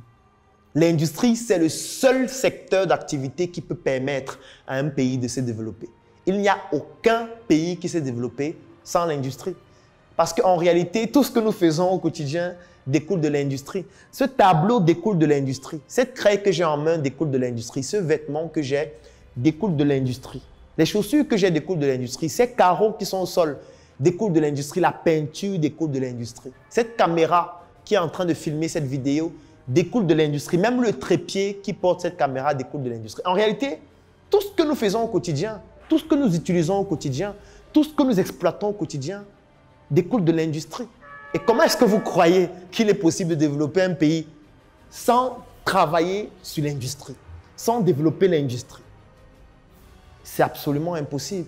L'industrie, c'est le seul secteur d'activité qui peut permettre à un pays de se développer. Il n'y a aucun pays qui s'est développé sans l'industrie. Parce qu'en réalité, tout ce que nous faisons au quotidien découle de l'industrie. Ce tableau découle de l'industrie. Cette craie que j'ai en main découle de l'industrie. Ce vêtement que j'ai découle de l'industrie. Les chaussures que j'ai découlent de l'industrie. Ces carreaux qui sont au sol découlent de l'industrie. La peinture découle de l'industrie. Cette caméra qui est en train de filmer cette vidéo découle de l'industrie. Même le trépied qui porte cette caméra découle de l'industrie. En réalité, tout ce que nous faisons au quotidien, tout ce que nous utilisons au quotidien, tout ce que nous exploitons au quotidien découle de l'industrie. Et comment est-ce que vous croyez qu'il est possible de développer un pays sans travailler sur l'industrie, sans développer l'industrie? C'est absolument impossible.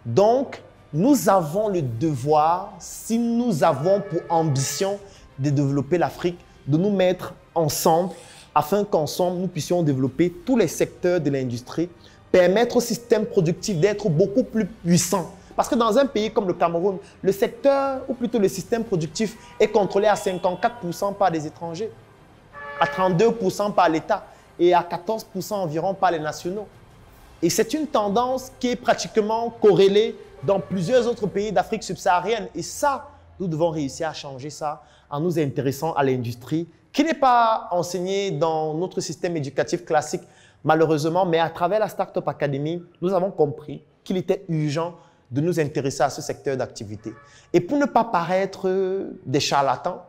Donc, nous avons le devoir, si nous avons pour ambition de développer l'Afrique, de nous mettre ensemble afin qu'ensemble, nous puissions développer tous les secteurs de l'industrie, permettre au système productif d'être beaucoup plus puissant. Parce que dans un pays comme le Cameroun, le secteur, ou plutôt le système productif, est contrôlé à 54% par des étrangers, à 32% par l'État et à 14% environ par les nationaux. Et c'est une tendance qui est pratiquement corrélée dans plusieurs autres pays d'Afrique subsaharienne. Et ça, nous devons réussir à changer ça en nous intéressant à l'industrie, qui n'est pas enseignée dans notre système éducatif classique, malheureusement, mais à travers la Startup Academy, nous avons compris qu'il était urgent de nous intéresser à ce secteur d'activité. Et pour ne pas paraître des charlatans,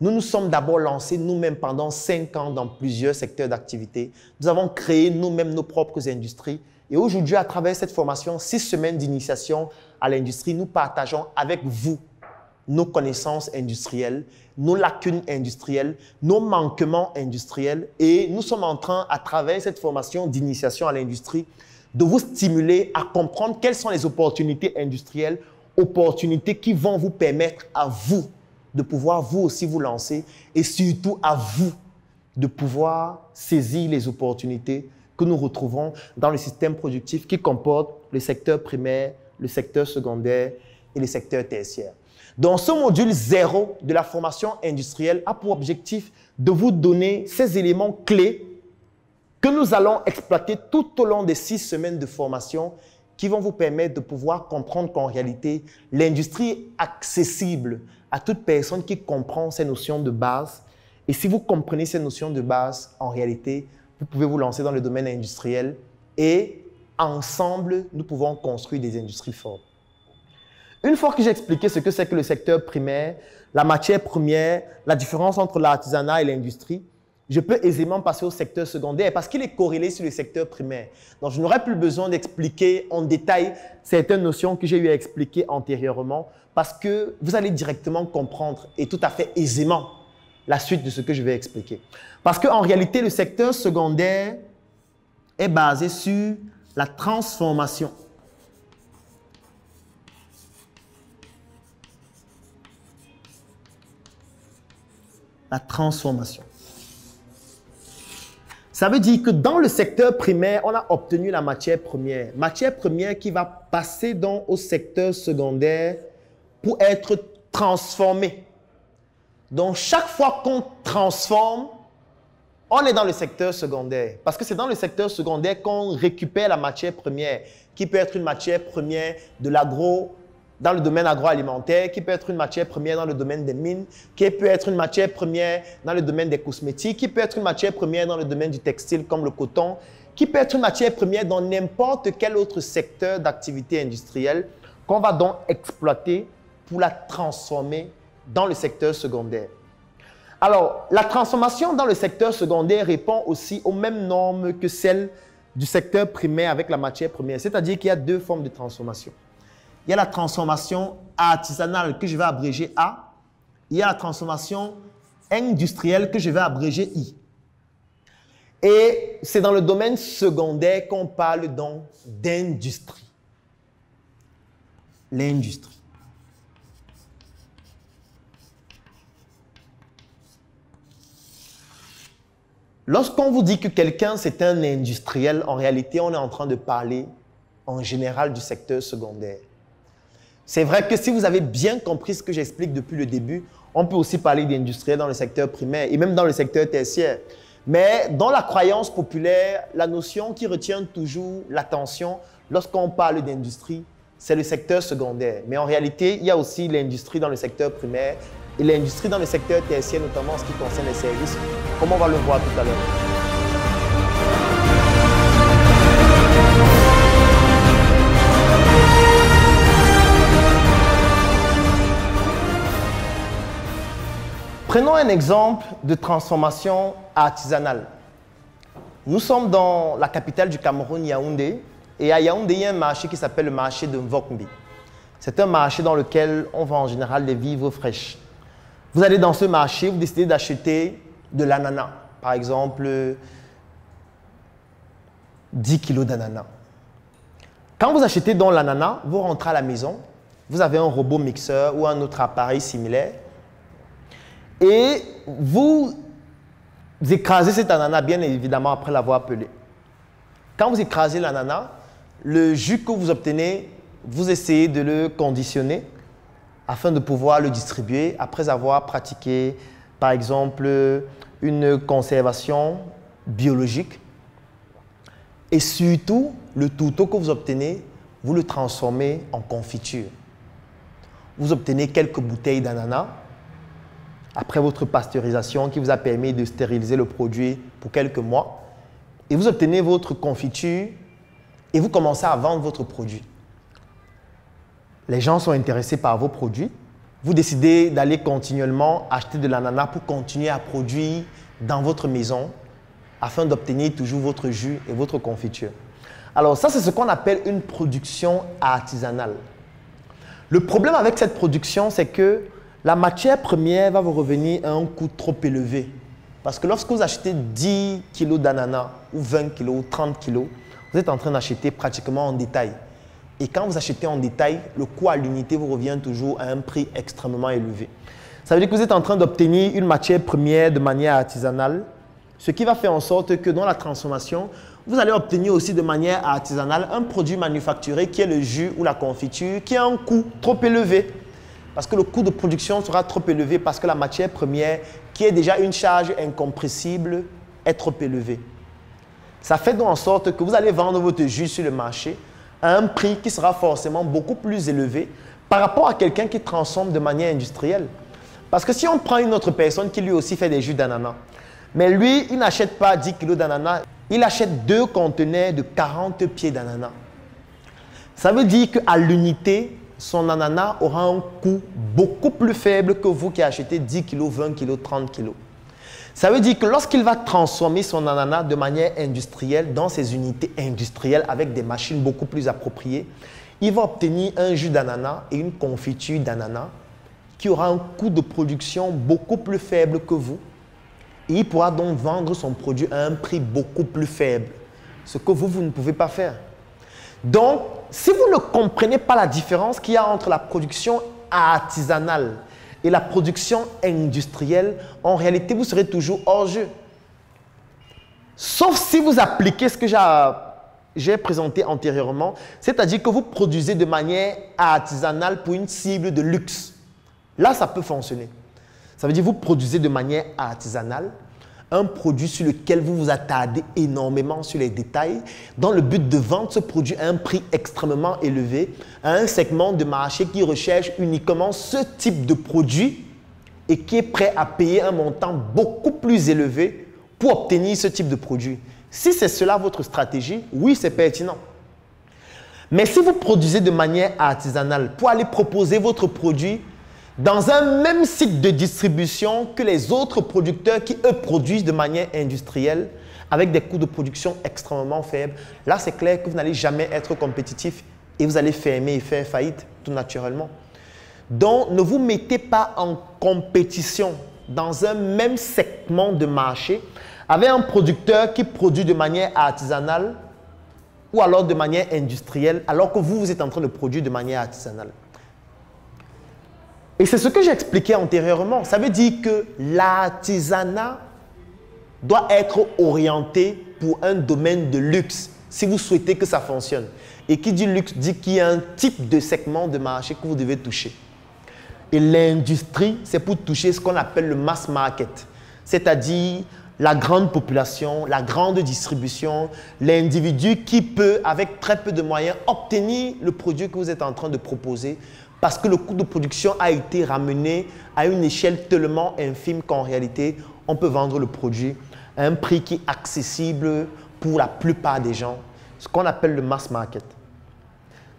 nous nous sommes d'abord lancés nous-mêmes pendant 5 ans dans plusieurs secteurs d'activité. Nous avons créé nous-mêmes nos propres industries. Et aujourd'hui, à travers cette formation, 6 semaines d'initiation à l'industrie, nous partageons avec vous nos connaissances industrielles, nos lacunes industrielles, nos manquements industriels. Et nous sommes en train, à travers cette formation d'initiation à l'industrie, de vous stimuler à comprendre quelles sont les opportunités industrielles, opportunités qui vont vous permettre à vous de pouvoir vous aussi vous lancer et surtout à vous de pouvoir saisir les opportunités que nous retrouvons dans le système productif qui comporte le secteur primaire, le secteur secondaire et le secteur tertiaire. Donc, ce module 0 de la formation industrielle a pour objectif de vous donner ces éléments clés que nous allons exploiter tout au long des 6 semaines de formation qui vont vous permettre de pouvoir comprendre qu'en réalité, l'industrie est accessible à toute personne qui comprend ces notions de base. Et si vous comprenez ces notions de base, en réalité, vous pouvez vous lancer dans le domaine industriel et ensemble, nous pouvons construire des industries fortes. Une fois que j'ai expliqué ce que c'est que le secteur primaire, la matière première, la différence entre l'artisanat et l'industrie, je peux aisément passer au secteur secondaire parce qu'il est corrélé sur le secteur primaire. Donc, je n'aurai plus besoin d'expliquer en détail certaines notions que j'ai eu à expliquer antérieurement parce que vous allez directement comprendre et tout à fait aisément la suite de ce que je vais expliquer. Parce qu'en réalité, le secteur secondaire est basé sur la transformation. La transformation. Ça veut dire que dans le secteur primaire, on a obtenu la matière première. Matière première qui va passer donc au secteur secondaire pour être transformée. Donc, chaque fois qu'on transforme, on est dans le secteur secondaire. Parce que c'est dans le secteur secondaire qu'on récupère la matière première, qui peut être une matière première de l'agro, dans le domaine agroalimentaire, qui peut être une matière première dans le domaine des mines, qui peut être une matière première dans le domaine des cosmétiques, qui peut être une matière première dans le domaine du textile comme le coton, qui peut être une matière première dans n'importe quel autre secteur d'activité industrielle qu'on va donc exploiter pour la transformer dans le secteur secondaire. Alors, la transformation dans le secteur secondaire répond aussi aux mêmes normes que celles du secteur primaire avec la matière première, c'est-à-dire qu'il y a 2 formes de transformation. Il y a la transformation artisanale que je vais abréger A. Il y a la transformation industrielle que je vais abréger I. Et c'est dans le domaine secondaire qu'on parle donc d'industrie. L'industrie. Lorsqu'on vous dit que quelqu'un c'est un industriel, en réalité, on est en train de parler en général du secteur secondaire. C'est vrai que si vous avez bien compris ce que j'explique depuis le début, on peut aussi parler d'industriel dans le secteur primaire et même dans le secteur tertiaire. Mais dans la croyance populaire, la notion qui retient toujours l'attention lorsqu'on parle d'industrie, c'est le secteur secondaire. Mais en réalité, il y a aussi l'industrie dans le secteur primaire et l'industrie dans le secteur tertiaire, notamment en ce qui concerne les services, comme on va le voir tout à l'heure. Prenons un exemple de transformation artisanale. Nous sommes dans la capitale du Cameroun, Yaoundé, et à Yaoundé, il y a un marché qui s'appelle le marché de Mvokmbi. C'est un marché dans lequel on vend en général des vivres fraîches. Vous allez dans ce marché, vous décidez d'acheter de l'ananas, par exemple 10 kilos d'ananas. Quand vous achetez donc l'ananas, vous rentrez à la maison, vous avez un robot mixeur ou un autre appareil similaire, et vous écrasez cet ananas, bien évidemment, après l'avoir pelé. Quand vous écrasez l'ananas, le jus que vous obtenez, vous essayez de le conditionner afin de pouvoir le distribuer après avoir pratiqué, par exemple, une conservation biologique. Et surtout, le tourteau que vous obtenez, vous le transformez en confiture. Vous obtenez quelques bouteilles d'ananas après votre pasteurisation qui vous a permis de stériliser le produit pour quelques mois. Et vous obtenez votre confiture et vous commencez à vendre votre produit. Les gens sont intéressés par vos produits. Vous décidez d'aller continuellement acheter de l'ananas pour continuer à produire dans votre maison afin d'obtenir toujours votre jus et votre confiture. Alors ça, c'est ce qu'on appelle une production artisanale. Le problème avec cette production, c'est que la matière première va vous revenir à un coût trop élevé. Parce que lorsque vous achetez 10 kg d'ananas ou 20 kg ou 30 kg, vous êtes en train d'acheter pratiquement en détail. Et quand vous achetez en détail, le coût à l'unité vous revient toujours à un prix extrêmement élevé. Ça veut dire que vous êtes en train d'obtenir une matière première de manière artisanale, ce qui va faire en sorte que dans la transformation, vous allez obtenir aussi de manière artisanale un produit manufacturé qui est le jus ou la confiture qui a un coût trop élevé. Parce que le coût de production sera trop élevé parce que la matière première, qui est déjà une charge incompressible, est trop élevée. Ça fait donc en sorte que vous allez vendre votre jus sur le marché à un prix qui sera forcément beaucoup plus élevé par rapport à quelqu'un qui transforme de manière industrielle. Parce que si on prend une autre personne qui lui aussi fait des jus d'ananas, mais lui, il n'achète pas 10 kg d'ananas, il achète 2 conteneurs de 40 pieds d'ananas. Ça veut dire qu'à l'unité, son ananas aura un coût beaucoup plus faible que vous qui achetez 10 kg, 20 kg, 30 kg. Ça veut dire que lorsqu'il va transformer son ananas de manière industrielle dans ses unités industrielles avec des machines beaucoup plus appropriées, il va obtenir un jus d'ananas et une confiture d'ananas qui aura un coût de production beaucoup plus faible que vous. Et il pourra donc vendre son produit à un prix beaucoup plus faible, ce que vous ne pouvez pas faire. Donc, si vous ne comprenez pas la différence qu'il y a entre la production artisanale et la production industrielle, en réalité, vous serez toujours hors jeu. Sauf si vous appliquez ce que j'ai présenté antérieurement, c'est-à-dire que vous produisez de manière artisanale pour une cible de luxe. Là, ça peut fonctionner. Ça veut dire que vous produisez de manière artisanale un produit sur lequel vous vous attardez énormément sur les détails dans le but de vendre ce produit à un prix extrêmement élevé à un segment de marché qui recherche uniquement ce type de produit et qui est prêt à payer un montant beaucoup plus élevé pour obtenir ce type de produit. Si c'est cela votre stratégie, oui, c'est pertinent. Mais si vous produisez de manière artisanale pour aller proposer votre produit dans un même site de distribution que les autres producteurs qui, eux, produisent de manière industrielle avec des coûts de production extrêmement faibles, là, c'est clair que vous n'allez jamais être compétitif et vous allez fermer et faire faillite tout naturellement. Donc, ne vous mettez pas en compétition dans un même segment de marché avec un producteur qui produit de manière artisanale ou alors de manière industrielle alors que vous êtes en train de produire de manière artisanale. Et c'est ce que j'ai expliqué antérieurement. Ça veut dire que l'artisanat doit être orienté pour un domaine de luxe si vous souhaitez que ça fonctionne. Et qui dit luxe dit qu'il y a un type de segment de marché que vous devez toucher. Et l'industrie, c'est pour toucher ce qu'on appelle le mass market, c'est-à-dire la grande population, la grande distribution, l'individu qui peut, avec très peu de moyens, obtenir le produit que vous êtes en train de proposer parce que le coût de production a été ramené à une échelle tellement infime qu'en réalité, on peut vendre le produit à un prix qui est accessible pour la plupart des gens, ce qu'on appelle le mass market.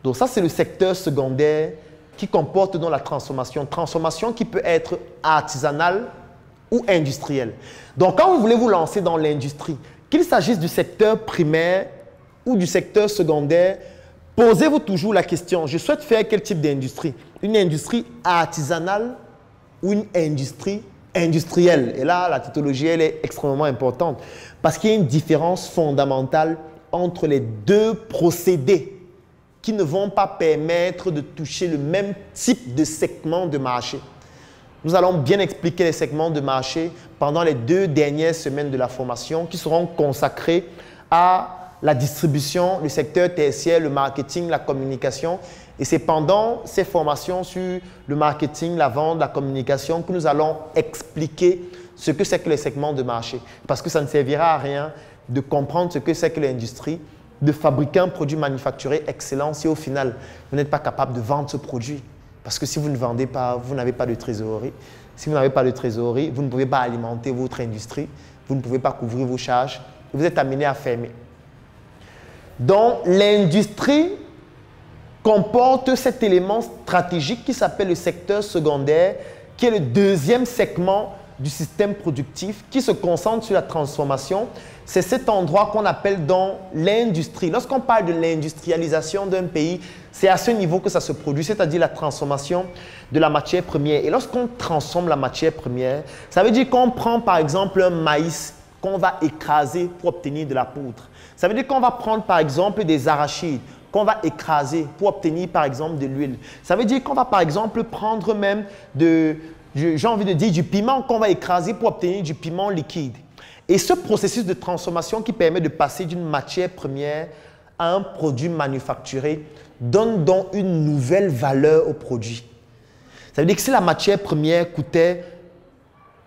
Donc ça, c'est le secteur secondaire qui comporte donc la transformation qui peut être artisanale ou industrielle. Donc quand vous voulez vous lancer dans l'industrie, qu'il s'agisse du secteur primaire ou du secteur secondaire, posez-vous toujours la question, je souhaite faire quel type d'industrie? Une industrie artisanale ou une industrie industrielle? Et là, la typologie, elle est extrêmement importante parce qu'il y a une différence fondamentale entre les deux procédés qui ne vont pas permettre de toucher le même type de segment de marché. Nous allons bien expliquer les segments de marché pendant les 2 dernières semaines de la formation qui seront consacrées à la distribution, le secteur tertiaire, le marketing, la communication. Et c'est pendant ces formations sur le marketing, la vente, la communication que nous allons expliquer ce que c'est que les segments de marché. Parce que ça ne servira à rien de comprendre ce que c'est que l'industrie, de fabriquer un produit manufacturé excellent si au final, vous n'êtes pas capable de vendre ce produit. Parce que si vous ne vendez pas, vous n'avez pas de trésorerie. Si vous n'avez pas de trésorerie, vous ne pouvez pas alimenter votre industrie, vous ne pouvez pas couvrir vos charges, vous êtes amené à fermer. Donc, l'industrie comporte cet élément stratégique qui s'appelle le secteur secondaire, qui est le deuxième segment du système productif qui se concentre sur la transformation. C'est cet endroit qu'on appelle donc l'industrie. Lorsqu'on parle de l'industrialisation d'un pays, c'est à ce niveau que ça se produit, c'est-à-dire la transformation de la matière première. Et lorsqu'on transforme la matière première, ça veut dire qu'on prend par exemple un maïs qu'on va écraser pour obtenir de la poudre. Ça veut dire qu'on va prendre par exemple des arachides qu'on va écraser pour obtenir par exemple de l'huile. Ça veut dire qu'on va par exemple prendre même j'ai envie de dire du piment qu'on va écraser pour obtenir du piment liquide. Et ce processus de transformation qui permet de passer d'une matière première à un produit manufacturé donne donc une nouvelle valeur au produit. Ça veut dire que si la matière première coûtait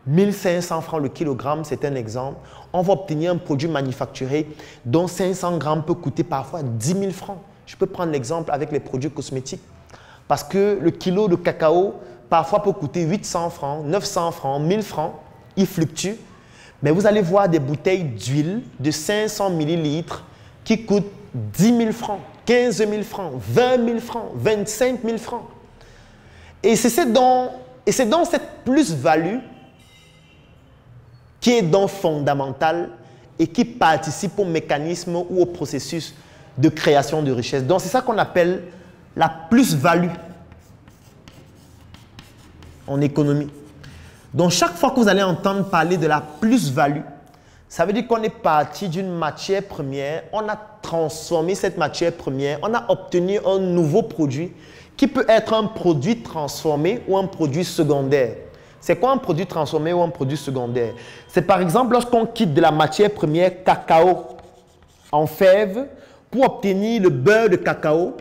1500 francs le kilogramme, c'est un exemple, on va obtenir un produit manufacturé dont 500 grammes peut coûter parfois 10 000 francs. Je peux prendre l'exemple avec les produits cosmétiques. Parce que le kilo de cacao, parfois peut coûter 800 francs, 900 francs, 1000 francs. Il fluctue. Mais vous allez voir des bouteilles d'huile de 500 millilitres qui coûtent 10 000 francs, 15 000 francs, 20 000 francs, 25 000 francs. Et c'est dans cette plus-value qui est donc fondamentale et qui participe au mécanisme ou au processus de création de richesse. Donc c'est ça qu'on appelle la plus-value en économie. Donc chaque fois que vous allez entendre parler de la plus-value, ça veut dire qu'on est parti d'une matière première, on a transformé cette matière première, on a obtenu un nouveau produit qui peut être un produit transformé ou un produit secondaire. C'est quoi un produit transformé ou un produit secondaire? C'est par exemple lorsqu'on quitte de la matière première cacao en fève pour obtenir le beurre de cacao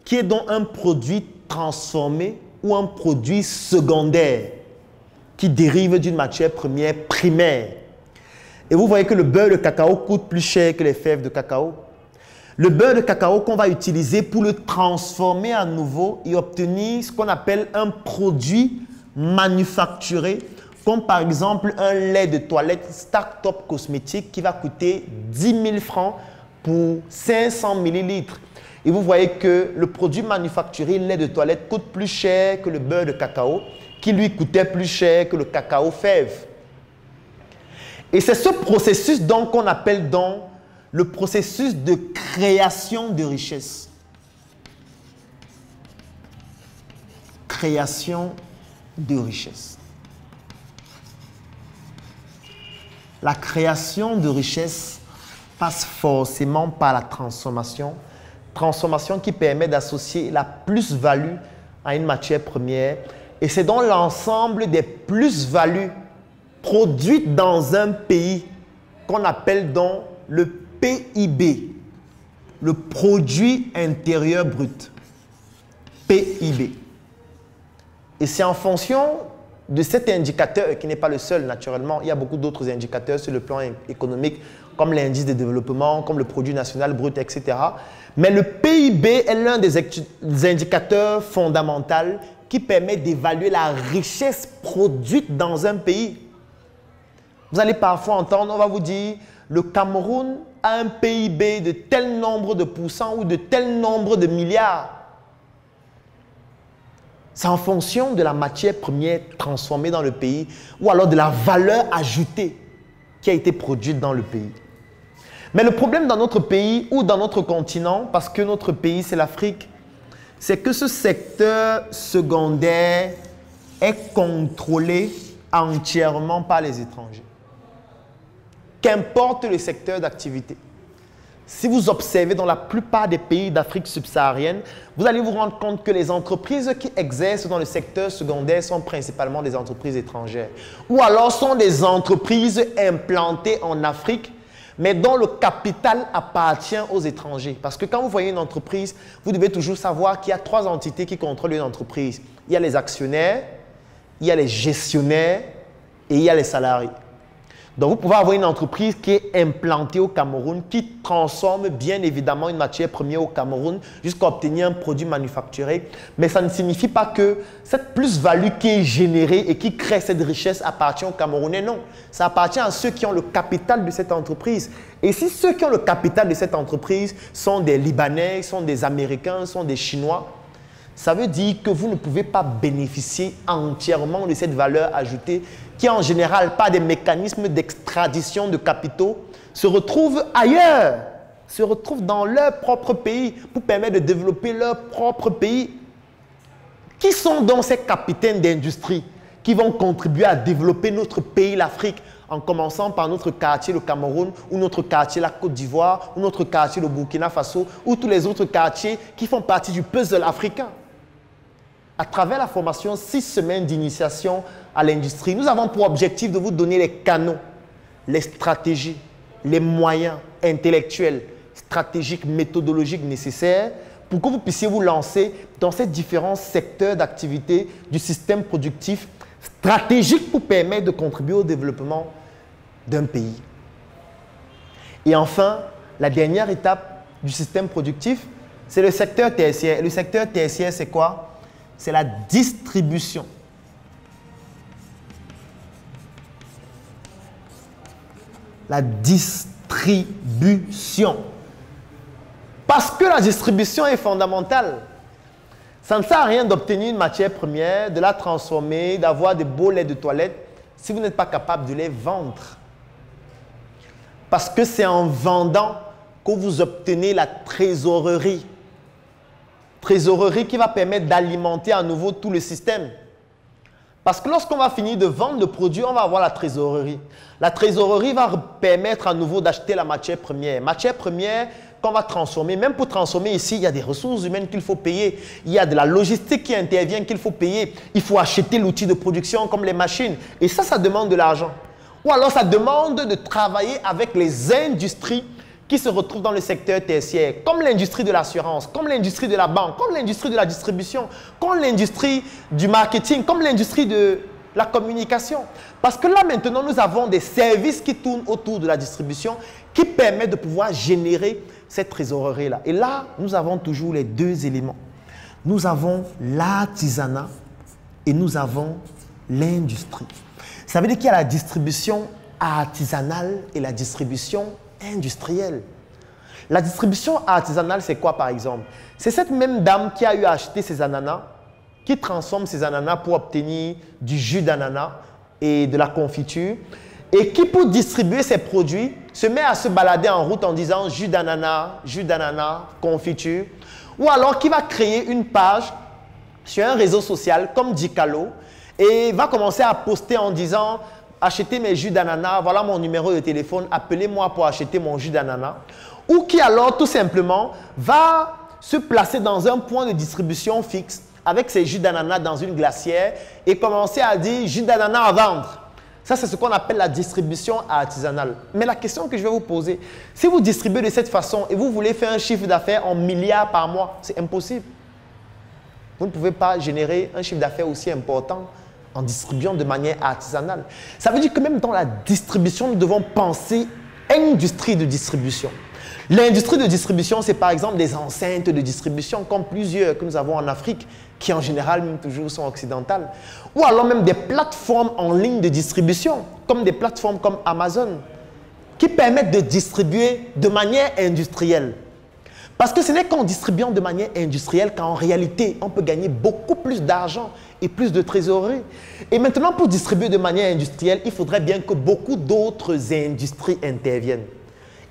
qui est donc un produit transformé ou un produit secondaire qui dérive d'une matière première primaire. Et vous voyez que le beurre de cacao coûte plus cher que les fèves de cacao. Le beurre de cacao qu'on va utiliser pour le transformer à nouveau et obtenir ce qu'on appelle un produit manufacturé, comme par exemple un lait de toilette Start-up cosmétique qui va coûter 10 000 francs pour 500 millilitres. Et vous voyez que le produit manufacturé, le lait de toilette, coûte plus cher que le beurre de cacao, qui lui coûtait plus cher que le cacao fève. Et c'est ce processus donc qu'on appelle donc le processus de création de richesse. Création de richesse. La création de richesse passe forcément par la transformation. Transformation qui permet d'associer la plus-value à une matière première. Et c'est donc l'ensemble des plus-values produites dans un pays qu'on appelle donc le PIB, le produit intérieur brut, PIB. Et c'est en fonction de cet indicateur, qui n'est pas le seul naturellement, il y a beaucoup d'autres indicateurs sur le plan économique, comme l'indice de développement, comme le produit national brut, etc. Mais le PIB est l'un des indicateurs fondamentaux qui permet d'évaluer la richesse produite dans un pays. Vous allez parfois entendre, on va vous dire, le Cameroun a un PIB de tel nombre de pourcents ou de tel nombre de milliards. C'est en fonction de la matière première transformée dans le pays ou alors de la valeur ajoutée qui a été produite dans le pays. Mais le problème dans notre pays ou dans notre continent, parce que notre pays c'est l'Afrique, c'est que ce secteur secondaire est contrôlé entièrement par les étrangers. Qu'importe le secteur d'activité. Si vous observez dans la plupart des pays d'Afrique subsaharienne, vous allez vous rendre compte que les entreprises qui exercent dans le secteur secondaire sont principalement des entreprises étrangères. Ou alors sont des entreprises implantées en Afrique, mais dont le capital appartient aux étrangers. Parce que quand vous voyez une entreprise, vous devez toujours savoir qu'il y a 3 entités qui contrôlent une entreprise. Il y a les actionnaires, il y a les gestionnaires et il y a les salariés. Donc, vous pouvez avoir une entreprise qui est implantée au Cameroun, qui transforme bien évidemment une matière première au Cameroun jusqu'à obtenir un produit manufacturé. Mais ça ne signifie pas que cette plus-value qui est générée et qui crée cette richesse appartient aux Camerounais. Non, ça appartient à ceux qui ont le capital de cette entreprise. Et si ceux qui ont le capital de cette entreprise sont des Libanais, sont des Américains, sont des Chinois, ça veut dire que vous ne pouvez pas bénéficier entièrement de cette valeur ajoutée qui, en général, par des mécanismes d'extradition de capitaux, se retrouvent ailleurs, se retrouvent dans leur propre pays pour permettre de développer leur propre pays. Qui sont donc ces capitaines d'industrie qui vont contribuer à développer notre pays, l'Afrique, en commençant par notre quartier, le Cameroun, ou notre quartier, la Côte d'Ivoire, ou notre quartier, le Burkina Faso, ou tous les autres quartiers qui font partie du puzzle africain? À travers la formation 6 semaines d'initiation à l'industrie, nous avons pour objectif de vous donner les canaux, les stratégies, les moyens intellectuels, stratégiques, méthodologiques nécessaires pour que vous puissiez vous lancer dans ces différents secteurs d'activité du système productif stratégique pour permettre de contribuer au développement d'un pays. Et enfin, la dernière étape du système productif, c'est le secteur tertiaire. Le secteur tertiaire, c'est quoi? C'est la distribution. La distribution. Parce que la distribution est fondamentale. Ça ne sert à rien d'obtenir une matière première, de la transformer, d'avoir des beaux laits de toilette si vous n'êtes pas capable de les vendre. Parce que c'est en vendant que vous obtenez la trésorerie. Trésorerie qui va permettre d'alimenter à nouveau tout le système. Parce que lorsqu'on va finir de vendre le produit, on va avoir la trésorerie. La trésorerie va permettre à nouveau d'acheter la matière première. Matière première qu'on va transformer. Même pour transformer ici, il y a des ressources humaines qu'il faut payer. Il y a de la logistique qui intervient qu'il faut payer. Il faut acheter l'outil de production comme les machines. Et ça demande de l'argent. Ou alors ça demande de travailler avec les industries qui se retrouvent dans le secteur tertiaire, comme l'industrie de l'assurance, comme l'industrie de la banque, comme l'industrie de la distribution, comme l'industrie du marketing, comme l'industrie de la communication. Parce que là, maintenant, nous avons des services qui tournent autour de la distribution qui permettent de pouvoir générer cette trésorerie-là. Et là, nous avons toujours les deux éléments. Nous avons l'artisanat et nous avons l'industrie. Ça veut dire qu'il y a la distribution artisanale et la distribution industrielle. La distribution artisanale, c'est quoi par exemple? C'est cette même dame qui a eu à acheter ses ananas, qui transforme ses ananas pour obtenir du jus d'ananas et de la confiture, et qui, pour distribuer ses produits, se met à se balader en route en disant jus d'ananas, confiture, ou alors qui va créer une page sur un réseau social comme Dicalo et va commencer à poster en disant achetez mes jus d'ananas, voilà mon numéro de téléphone, appelez-moi pour acheter mon jus d'ananas. Ou qui alors tout simplement va se placer dans un point de distribution fixe avec ses jus d'ananas dans une glacière et commencer à dire jus d'ananas à vendre. Ça, c'est ce qu'on appelle la distribution artisanale. Mais la question que je vais vous poser, si vous distribuez de cette façon et vous voulez faire un chiffre d'affaires en milliards par mois, c'est impossible. Vous ne pouvez pas générer un chiffre d'affaires aussi important en distribuant de manière artisanale. Ça veut dire que même dans la distribution, nous devons penser industrie de distribution. L'industrie de distribution, c'est par exemple des enceintes de distribution, comme plusieurs que nous avons en Afrique, qui en général même toujours sont occidentales. Ou alors même des plateformes en ligne de distribution, comme des plateformes comme Amazon, qui permettent de distribuer de manière industrielle. Parce que ce n'est qu'en distribuant de manière industrielle qu'en réalité, on peut gagner beaucoup plus d'argent et plus de trésorerie. Et maintenant, pour distribuer de manière industrielle, il faudrait bien que beaucoup d'autres industries interviennent.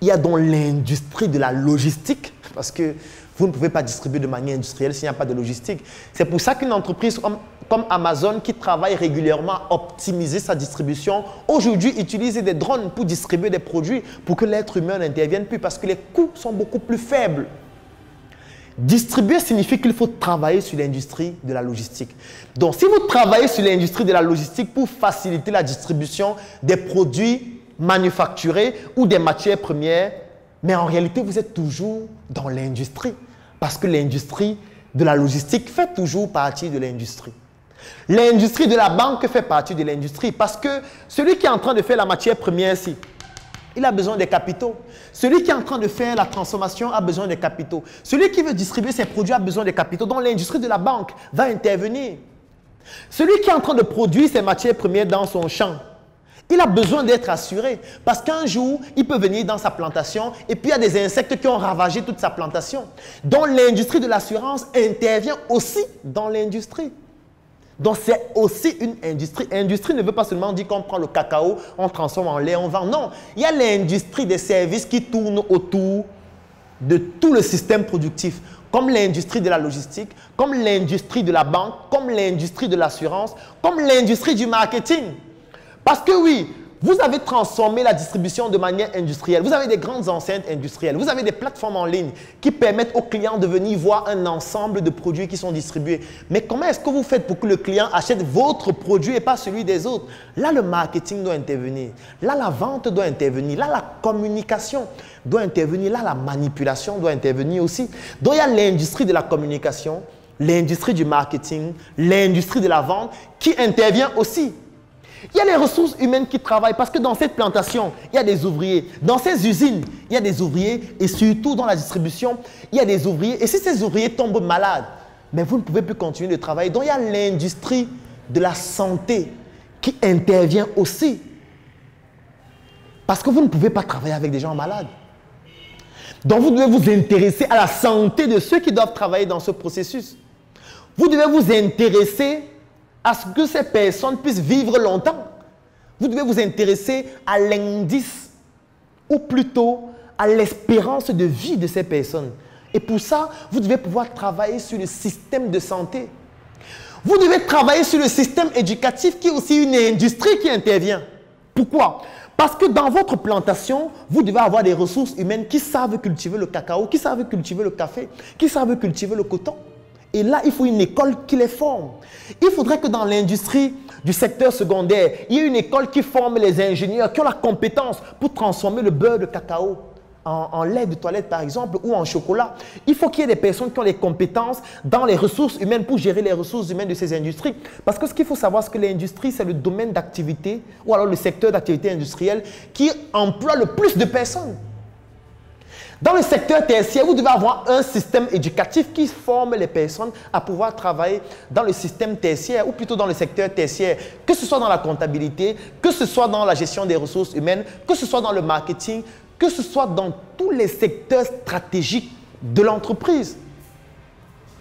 Il y a donc l'industrie de la logistique, parce que vous ne pouvez pas distribuer de manière industrielle s'il n'y a pas de logistique. C'est pour ça qu'une entreprise comme Amazon, qui travaille régulièrement à optimiser sa distribution, aujourd'hui utilise des drones pour distribuer des produits pour que l'être humain n'intervienne plus, parce que les coûts sont beaucoup plus faibles. Distribuer signifie qu'il faut travailler sur l'industrie de la logistique. Donc, si vous travaillez sur l'industrie de la logistique pour faciliter la distribution des produits manufacturés ou des matières premières, mais en réalité, vous êtes toujours dans l'industrie, parce que l'industrie de la logistique fait toujours partie de l'industrie. L'industrie de la banque fait partie de l'industrie parce que celui qui est en train de faire la matière première ici, il a besoin des capitaux. Celui qui est en train de faire la transformation a besoin des capitaux. Celui qui veut distribuer ses produits a besoin des capitaux. Donc l'industrie de la banque va intervenir. Celui qui est en train de produire ses matières premières dans son champ, il a besoin d'être assuré parce qu'un jour, il peut venir dans sa plantation et puis il y a des insectes qui ont ravagé toute sa plantation. Donc l'industrie de l'assurance intervient aussi dans l'industrie. Donc c'est aussi une industrie. Industrie ne veut pas seulement dire qu'on prend le cacao, on transforme en lait, on vend. Non, il y a l'industrie des services qui tourne autour de tout le système productif, comme l'industrie de la logistique, comme l'industrie de la banque, comme l'industrie de l'assurance, comme l'industrie du marketing. Parce que oui, vous avez transformé la distribution de manière industrielle. Vous avez des grandes enceintes industrielles. Vous avez des plateformes en ligne qui permettent aux clients de venir voir un ensemble de produits qui sont distribués. Mais comment est-ce que vous faites pour que le client achète votre produit et pas celui des autres? Là, le marketing doit intervenir. Là, la vente doit intervenir. Là, la communication doit intervenir. Là, la manipulation doit intervenir aussi. Donc, il y a l'industrie de la communication, l'industrie du marketing, l'industrie de la vente qui intervient aussi. Il y a les ressources humaines qui travaillent parce que dans cette plantation, il y a des ouvriers. Dans ces usines, il y a des ouvriers et surtout dans la distribution, il y a des ouvriers. Et si ces ouvriers tombent malades, mais vous ne pouvez plus continuer de travailler. Donc il y a l'industrie de la santé qui intervient aussi. Parce que vous ne pouvez pas travailler avec des gens malades. Donc vous devez vous intéresser à la santé de ceux qui doivent travailler dans ce processus. Vous devez vous intéresser à ce que ces personnes puissent vivre longtemps. Vous devez vous intéresser à l'indice, ou plutôt à l'espérance de vie de ces personnes. Et pour ça, vous devez pouvoir travailler sur le système de santé. Vous devez travailler sur le système éducatif qui est aussi une industrie qui intervient. Pourquoi? Parce que dans votre plantation, vous devez avoir des ressources humaines qui savent cultiver le cacao, qui savent cultiver le café, qui savent cultiver le coton. Et là, il faut une école qui les forme. Il faudrait que dans l'industrie du secteur secondaire, il y ait une école qui forme les ingénieurs, qui ont la compétence pour transformer le beurre de cacao en lait de toilette, par exemple, ou en chocolat. Il faut qu'il y ait des personnes qui ont les compétences dans les ressources humaines pour gérer les ressources humaines de ces industries. Parce que ce qu'il faut savoir, c'est que l'industrie, c'est le domaine d'activité, ou alors le secteur d'activité industrielle qui emploie le plus de personnes. Dans le secteur tertiaire, vous devez avoir un système éducatif qui forme les personnes à pouvoir travailler dans le système tertiaire ou plutôt dans le secteur tertiaire, que ce soit dans la comptabilité, que ce soit dans la gestion des ressources humaines, que ce soit dans le marketing, que ce soit dans tous les secteurs stratégiques de l'entreprise.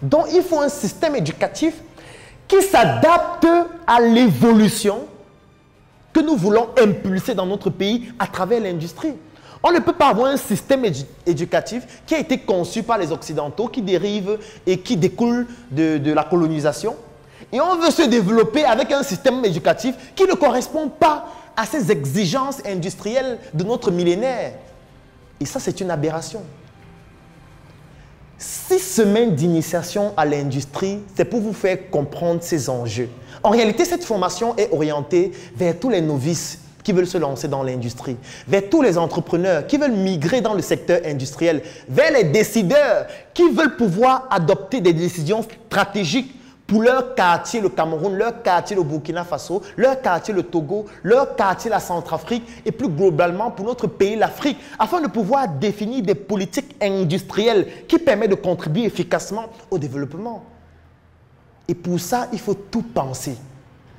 Donc, il faut un système éducatif qui s'adapte à l'évolution que nous voulons impulser dans notre pays à travers l'industrie. On ne peut pas avoir un système éducatif qui a été conçu par les Occidentaux, qui dérive et qui découle de la colonisation. Et on veut se développer avec un système éducatif qui ne correspond pas à ces exigences industrielles de notre millénaire. Et ça, c'est une aberration. 6 semaines d'initiation à l'industrie, c'est pour vous faire comprendre ces enjeux. En réalité, cette formation est orientée vers tous les novices qui veulent se lancer dans l'industrie, vers tous les entrepreneurs qui veulent migrer dans le secteur industriel, vers les décideurs qui veulent pouvoir adopter des décisions stratégiques pour leur quartier, le Cameroun, leur quartier, le Burkina Faso, leur quartier, le Togo, leur quartier, la Centrafrique et plus globalement pour notre pays, l'Afrique, afin de pouvoir définir des politiques industrielles qui permettent de contribuer efficacement au développement. Et pour ça, il faut tout penser.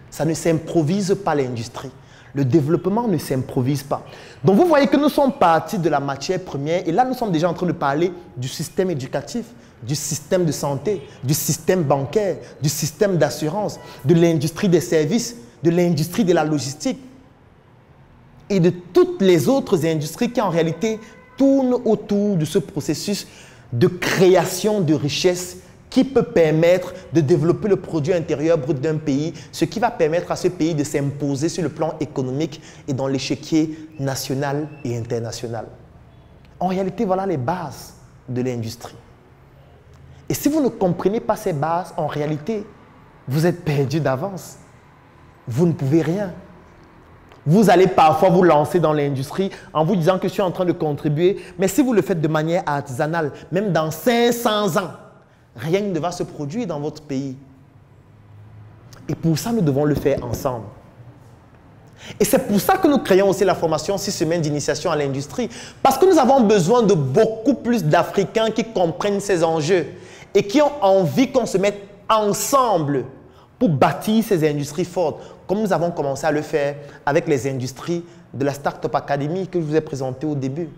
Ça ne s'improvise pas l'industrie. Le développement ne s'improvise pas. Donc, vous voyez que nous sommes partis de la matière première et là, nous sommes déjà en train de parler du système éducatif, du système de santé, du système bancaire, du système d'assurance, de l'industrie des services, de l'industrie de la logistique et de toutes les autres industries qui, en réalité, tournent autour de ce processus de création de richesses qui peut permettre de développer le produit intérieur brut d'un pays, ce qui va permettre à ce pays de s'imposer sur le plan économique et dans l'échiquier national et international. En réalité, voilà les bases de l'industrie. Et si vous ne comprenez pas ces bases, en réalité, vous êtes perdu d'avance. Vous ne pouvez rien. Vous allez parfois vous lancer dans l'industrie en vous disant que je suis en train de contribuer, mais si vous le faites de manière artisanale, même dans 500 ans, rien ne va se produire dans votre pays. Et pour ça, nous devons le faire ensemble. Et c'est pour ça que nous créons aussi la formation 6 semaines d'initiation à l'industrie. Parce que nous avons besoin de beaucoup plus d'Africains qui comprennent ces enjeux et qui ont envie qu'on se mette ensemble pour bâtir ces industries fortes, comme nous avons commencé à le faire avec les industries de la Startup Academy que je vous ai présentée au début.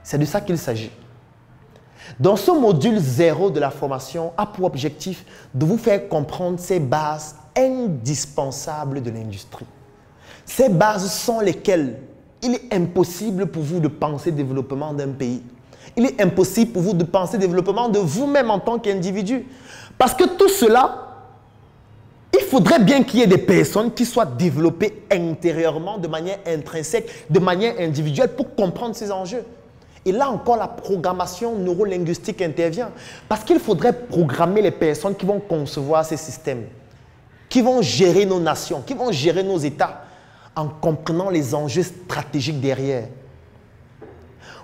C'est de ça qu'il s'agit. Dans ce module 0 de la formation a pour objectif de vous faire comprendre ces bases indispensables de l'industrie. Ces bases sont lesquelles il est impossible pour vous de penser développement d'un pays. Il est impossible pour vous de penser développement de vous-même en tant qu'individu. Parce que tout cela, il faudrait bien qu'il y ait des personnes qui soient développées intérieurement, de manière intrinsèque, de manière individuelle pour comprendre ces enjeux. Et là encore, la programmation neurolinguistique intervient. Parce qu'il faudrait programmer les personnes qui vont concevoir ces systèmes, qui vont gérer nos nations, qui vont gérer nos États, en comprenant les enjeux stratégiques derrière.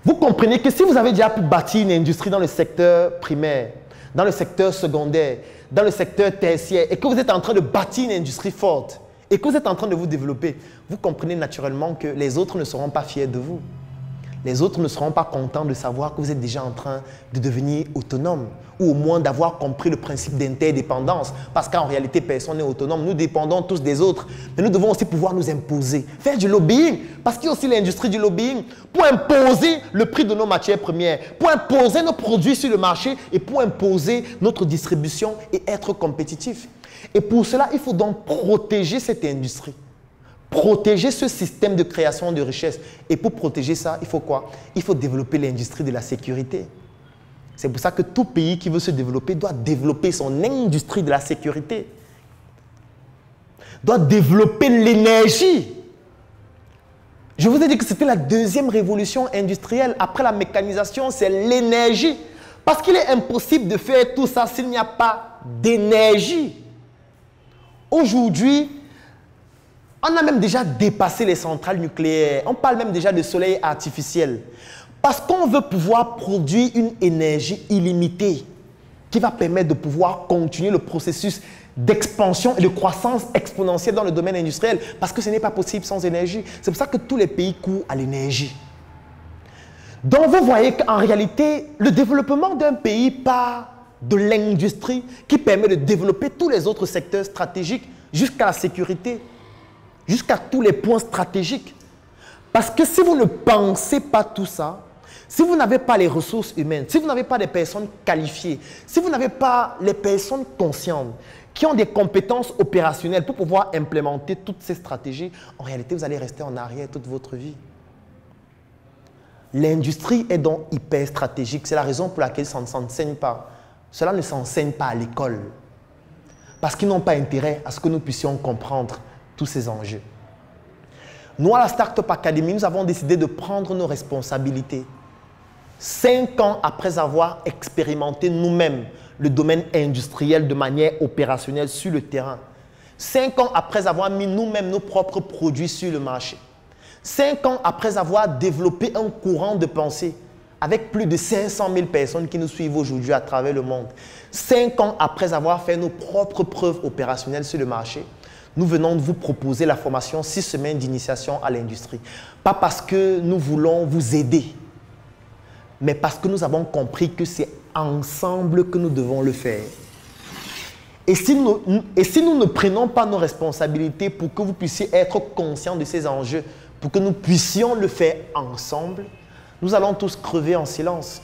Vous comprenez que si vous avez déjà pu bâtir une industrie dans le secteur primaire, dans le secteur secondaire, dans le secteur tertiaire, et que vous êtes en train de bâtir une industrie forte, et que vous êtes en train de vous développer, vous comprenez naturellement que les autres ne seront pas fiers de vous. Les autres ne seront pas contents de savoir que vous êtes déjà en train de devenir autonome ou au moins d'avoir compris le principe d'interdépendance. Parce qu'en réalité, personne n'est autonome. Nous dépendons tous des autres. Mais nous devons aussi pouvoir nous imposer. Faire du lobbying. Parce qu'il y a aussi l'industrie du lobbying pour imposer le prix de nos matières premières, pour imposer nos produits sur le marché et pour imposer notre distribution et être compétitif. Et pour cela, il faut donc protéger cette industrie. Protéger ce système de création de richesse. Et pour protéger ça, il faut quoi? Il faut développer l'industrie de la sécurité. C'est pour ça que tout pays qui veut se développer doit développer son industrie de la sécurité. Doit développer l'énergie. Je vous ai dit que c'était la deuxième révolution industrielle. Après la mécanisation, c'est l'énergie. Parce qu'il est impossible de faire tout ça s'il n'y a pas d'énergie. Aujourd'hui, on a même déjà dépassé les centrales nucléaires. On parle même déjà de soleil artificiel. Parce qu'on veut pouvoir produire une énergie illimitée qui va permettre de pouvoir continuer le processus d'expansion et de croissance exponentielle dans le domaine industriel. Parce que ce n'est pas possible sans énergie. C'est pour ça que tous les pays courent à l'énergie. Donc vous voyez qu'en réalité, le développement d'un pays part de l'industrie qui permet de développer tous les autres secteurs stratégiques jusqu'à la sécurité. Jusqu'à tous les points stratégiques. Parce que si vous ne pensez pas tout ça, si vous n'avez pas les ressources humaines, si vous n'avez pas des personnes qualifiées, si vous n'avez pas les personnes conscientes, qui ont des compétences opérationnelles pour pouvoir implémenter toutes ces stratégies, en réalité, vous allez rester en arrière toute votre vie. L'industrie est donc hyper stratégique. C'est la raison pour laquelle ça ne s'enseigne pas. Cela ne s'enseigne pas à l'école. Parce qu'ils n'ont pas intérêt à ce que nous puissions comprendre tous ces enjeux. Nous, à la Startup Academy, nous avons décidé de prendre nos responsabilités. 5 ans après avoir expérimenté nous-mêmes le domaine industriel de manière opérationnelle sur le terrain. 5 ans après avoir mis nous-mêmes nos propres produits sur le marché. 5 ans après avoir développé un courant de pensée avec plus de 500 000 personnes qui nous suivent aujourd'hui à travers le monde. 5 ans après avoir fait nos propres preuves opérationnelles sur le marché, nous venons de vous proposer la formation 6 semaines d'initiation à l'industrie. Pas parce que nous voulons vous aider, mais parce que nous avons compris que c'est ensemble que nous devons le faire. Et si nous ne prenons pas nos responsabilités pour que vous puissiez être conscients de ces enjeux, pour que nous puissions le faire ensemble, nous allons tous crever en silence.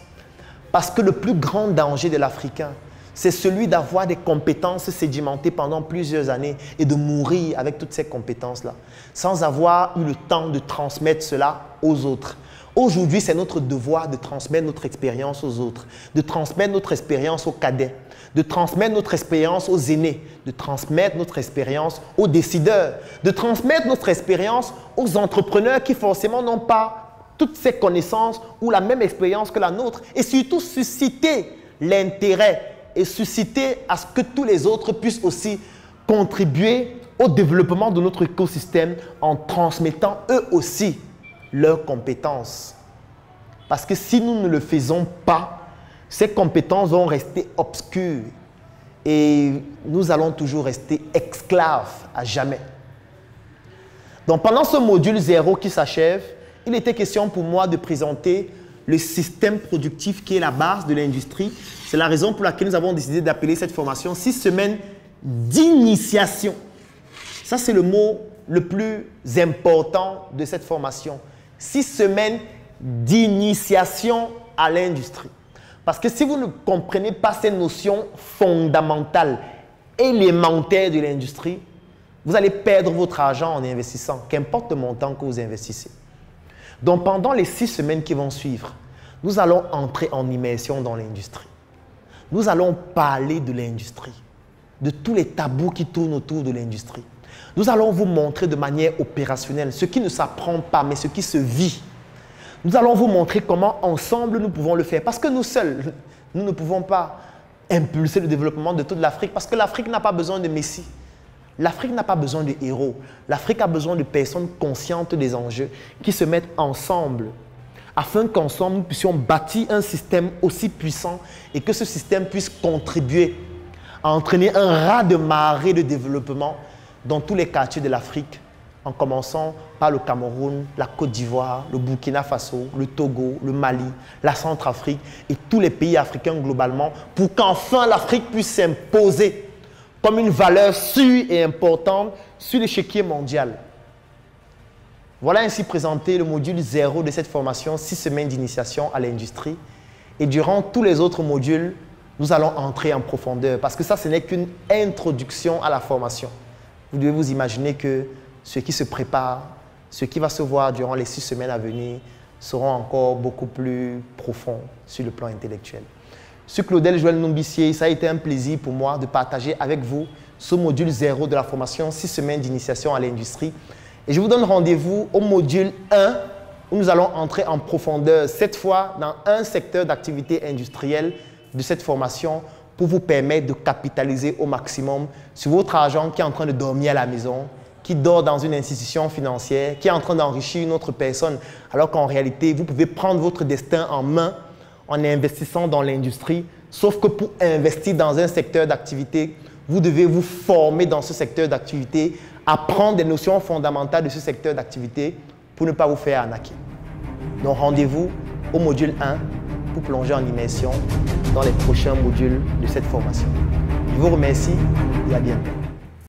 Parce que le plus grand danger de l'Africain, c'est celui d'avoir des compétences sédimentées pendant plusieurs années et de mourir avec toutes ces compétences-là, sans avoir eu le temps de transmettre cela aux autres. Aujourd'hui, c'est notre devoir de transmettre notre expérience aux autres, de transmettre notre expérience aux cadets, de transmettre notre expérience aux aînés, de transmettre notre expérience aux décideurs, de transmettre notre expérience aux entrepreneurs qui forcément n'ont pas toutes ces connaissances ou la même expérience que la nôtre, et surtout susciter l'intérêt et susciter à ce que tous les autres puissent aussi contribuer au développement de notre écosystème en transmettant eux aussi leurs compétences. Parce que si nous ne le faisons pas, ces compétences vont rester obscures et nous allons toujours rester esclaves à jamais. Donc pendant ce module 0 qui s'achève, il était question pour moi de présenter le système productif qui est la base de l'industrie. C'est la raison pour laquelle nous avons décidé d'appeler cette formation 6 semaines d'initiation. Ça, c'est le mot le plus important de cette formation. 6 semaines d'initiation à l'industrie. Parce que si vous ne comprenez pas ces notions fondamentales, élémentaires de l'industrie, vous allez perdre votre argent en investissant, qu'importe le montant que vous investissez. Donc, pendant les 6 semaines qui vont suivre, nous allons entrer en immersion dans l'industrie. Nous allons parler de l'industrie, de tous les tabous qui tournent autour de l'industrie. Nous allons vous montrer de manière opérationnelle ce qui ne s'apprend pas, mais ce qui se vit. Nous allons vous montrer comment ensemble nous pouvons le faire. Parce que nous seuls, nous ne pouvons pas impulser le développement de toute l'Afrique parce que l'Afrique n'a pas besoin de messie. L'Afrique n'a pas besoin de héros. L'Afrique a besoin de personnes conscientes des enjeux qui se mettent ensemble afin qu'ensemble nous puissions bâtir un système aussi puissant et que ce système puisse contribuer à entraîner un raz-de-marée de développement dans tous les quartiers de l'Afrique, en commençant par le Cameroun, la Côte d'Ivoire, le Burkina Faso, le Togo, le Mali, la Centrafrique et tous les pays africains globalement, pour qu'enfin l'Afrique puisse s'imposer comme une valeur sûre et importante sur l'échiquier mondial. Voilà ainsi présenté le module 0 de cette formation, 6 semaines d'initiation à l'industrie. Et durant tous les autres modules, nous allons entrer en profondeur parce que ça, ce n'est qu'une introduction à la formation. Vous devez vous imaginer que ce qui se prépare, ce qui va se voir durant les 6 semaines à venir, seront encore beaucoup plus profonds sur le plan intellectuel. Je suis Claudel Joël Nombissier, ça a été un plaisir pour moi de partager avec vous ce module 0 de la formation 6 semaines d'initiation à l'industrie. Et je vous donne rendez-vous au module 1 où nous allons entrer en profondeur, cette fois dans un secteur d'activité industrielle de cette formation pour vous permettre de capitaliser au maximum sur votre argent qui est en train de dormir à la maison, qui dort dans une institution financière, qui est en train d'enrichir une autre personne, alors qu'en réalité, vous pouvez prendre votre destin en main en investissant dans l'industrie, sauf que pour investir dans un secteur d'activité, vous devez vous former dans ce secteur d'activité, apprendre des notions fondamentales de ce secteur d'activité pour ne pas vous faire arnaquer. Donc rendez-vous au module 1 pour plonger en immersion dans les prochains modules de cette formation. Je vous remercie et à bientôt.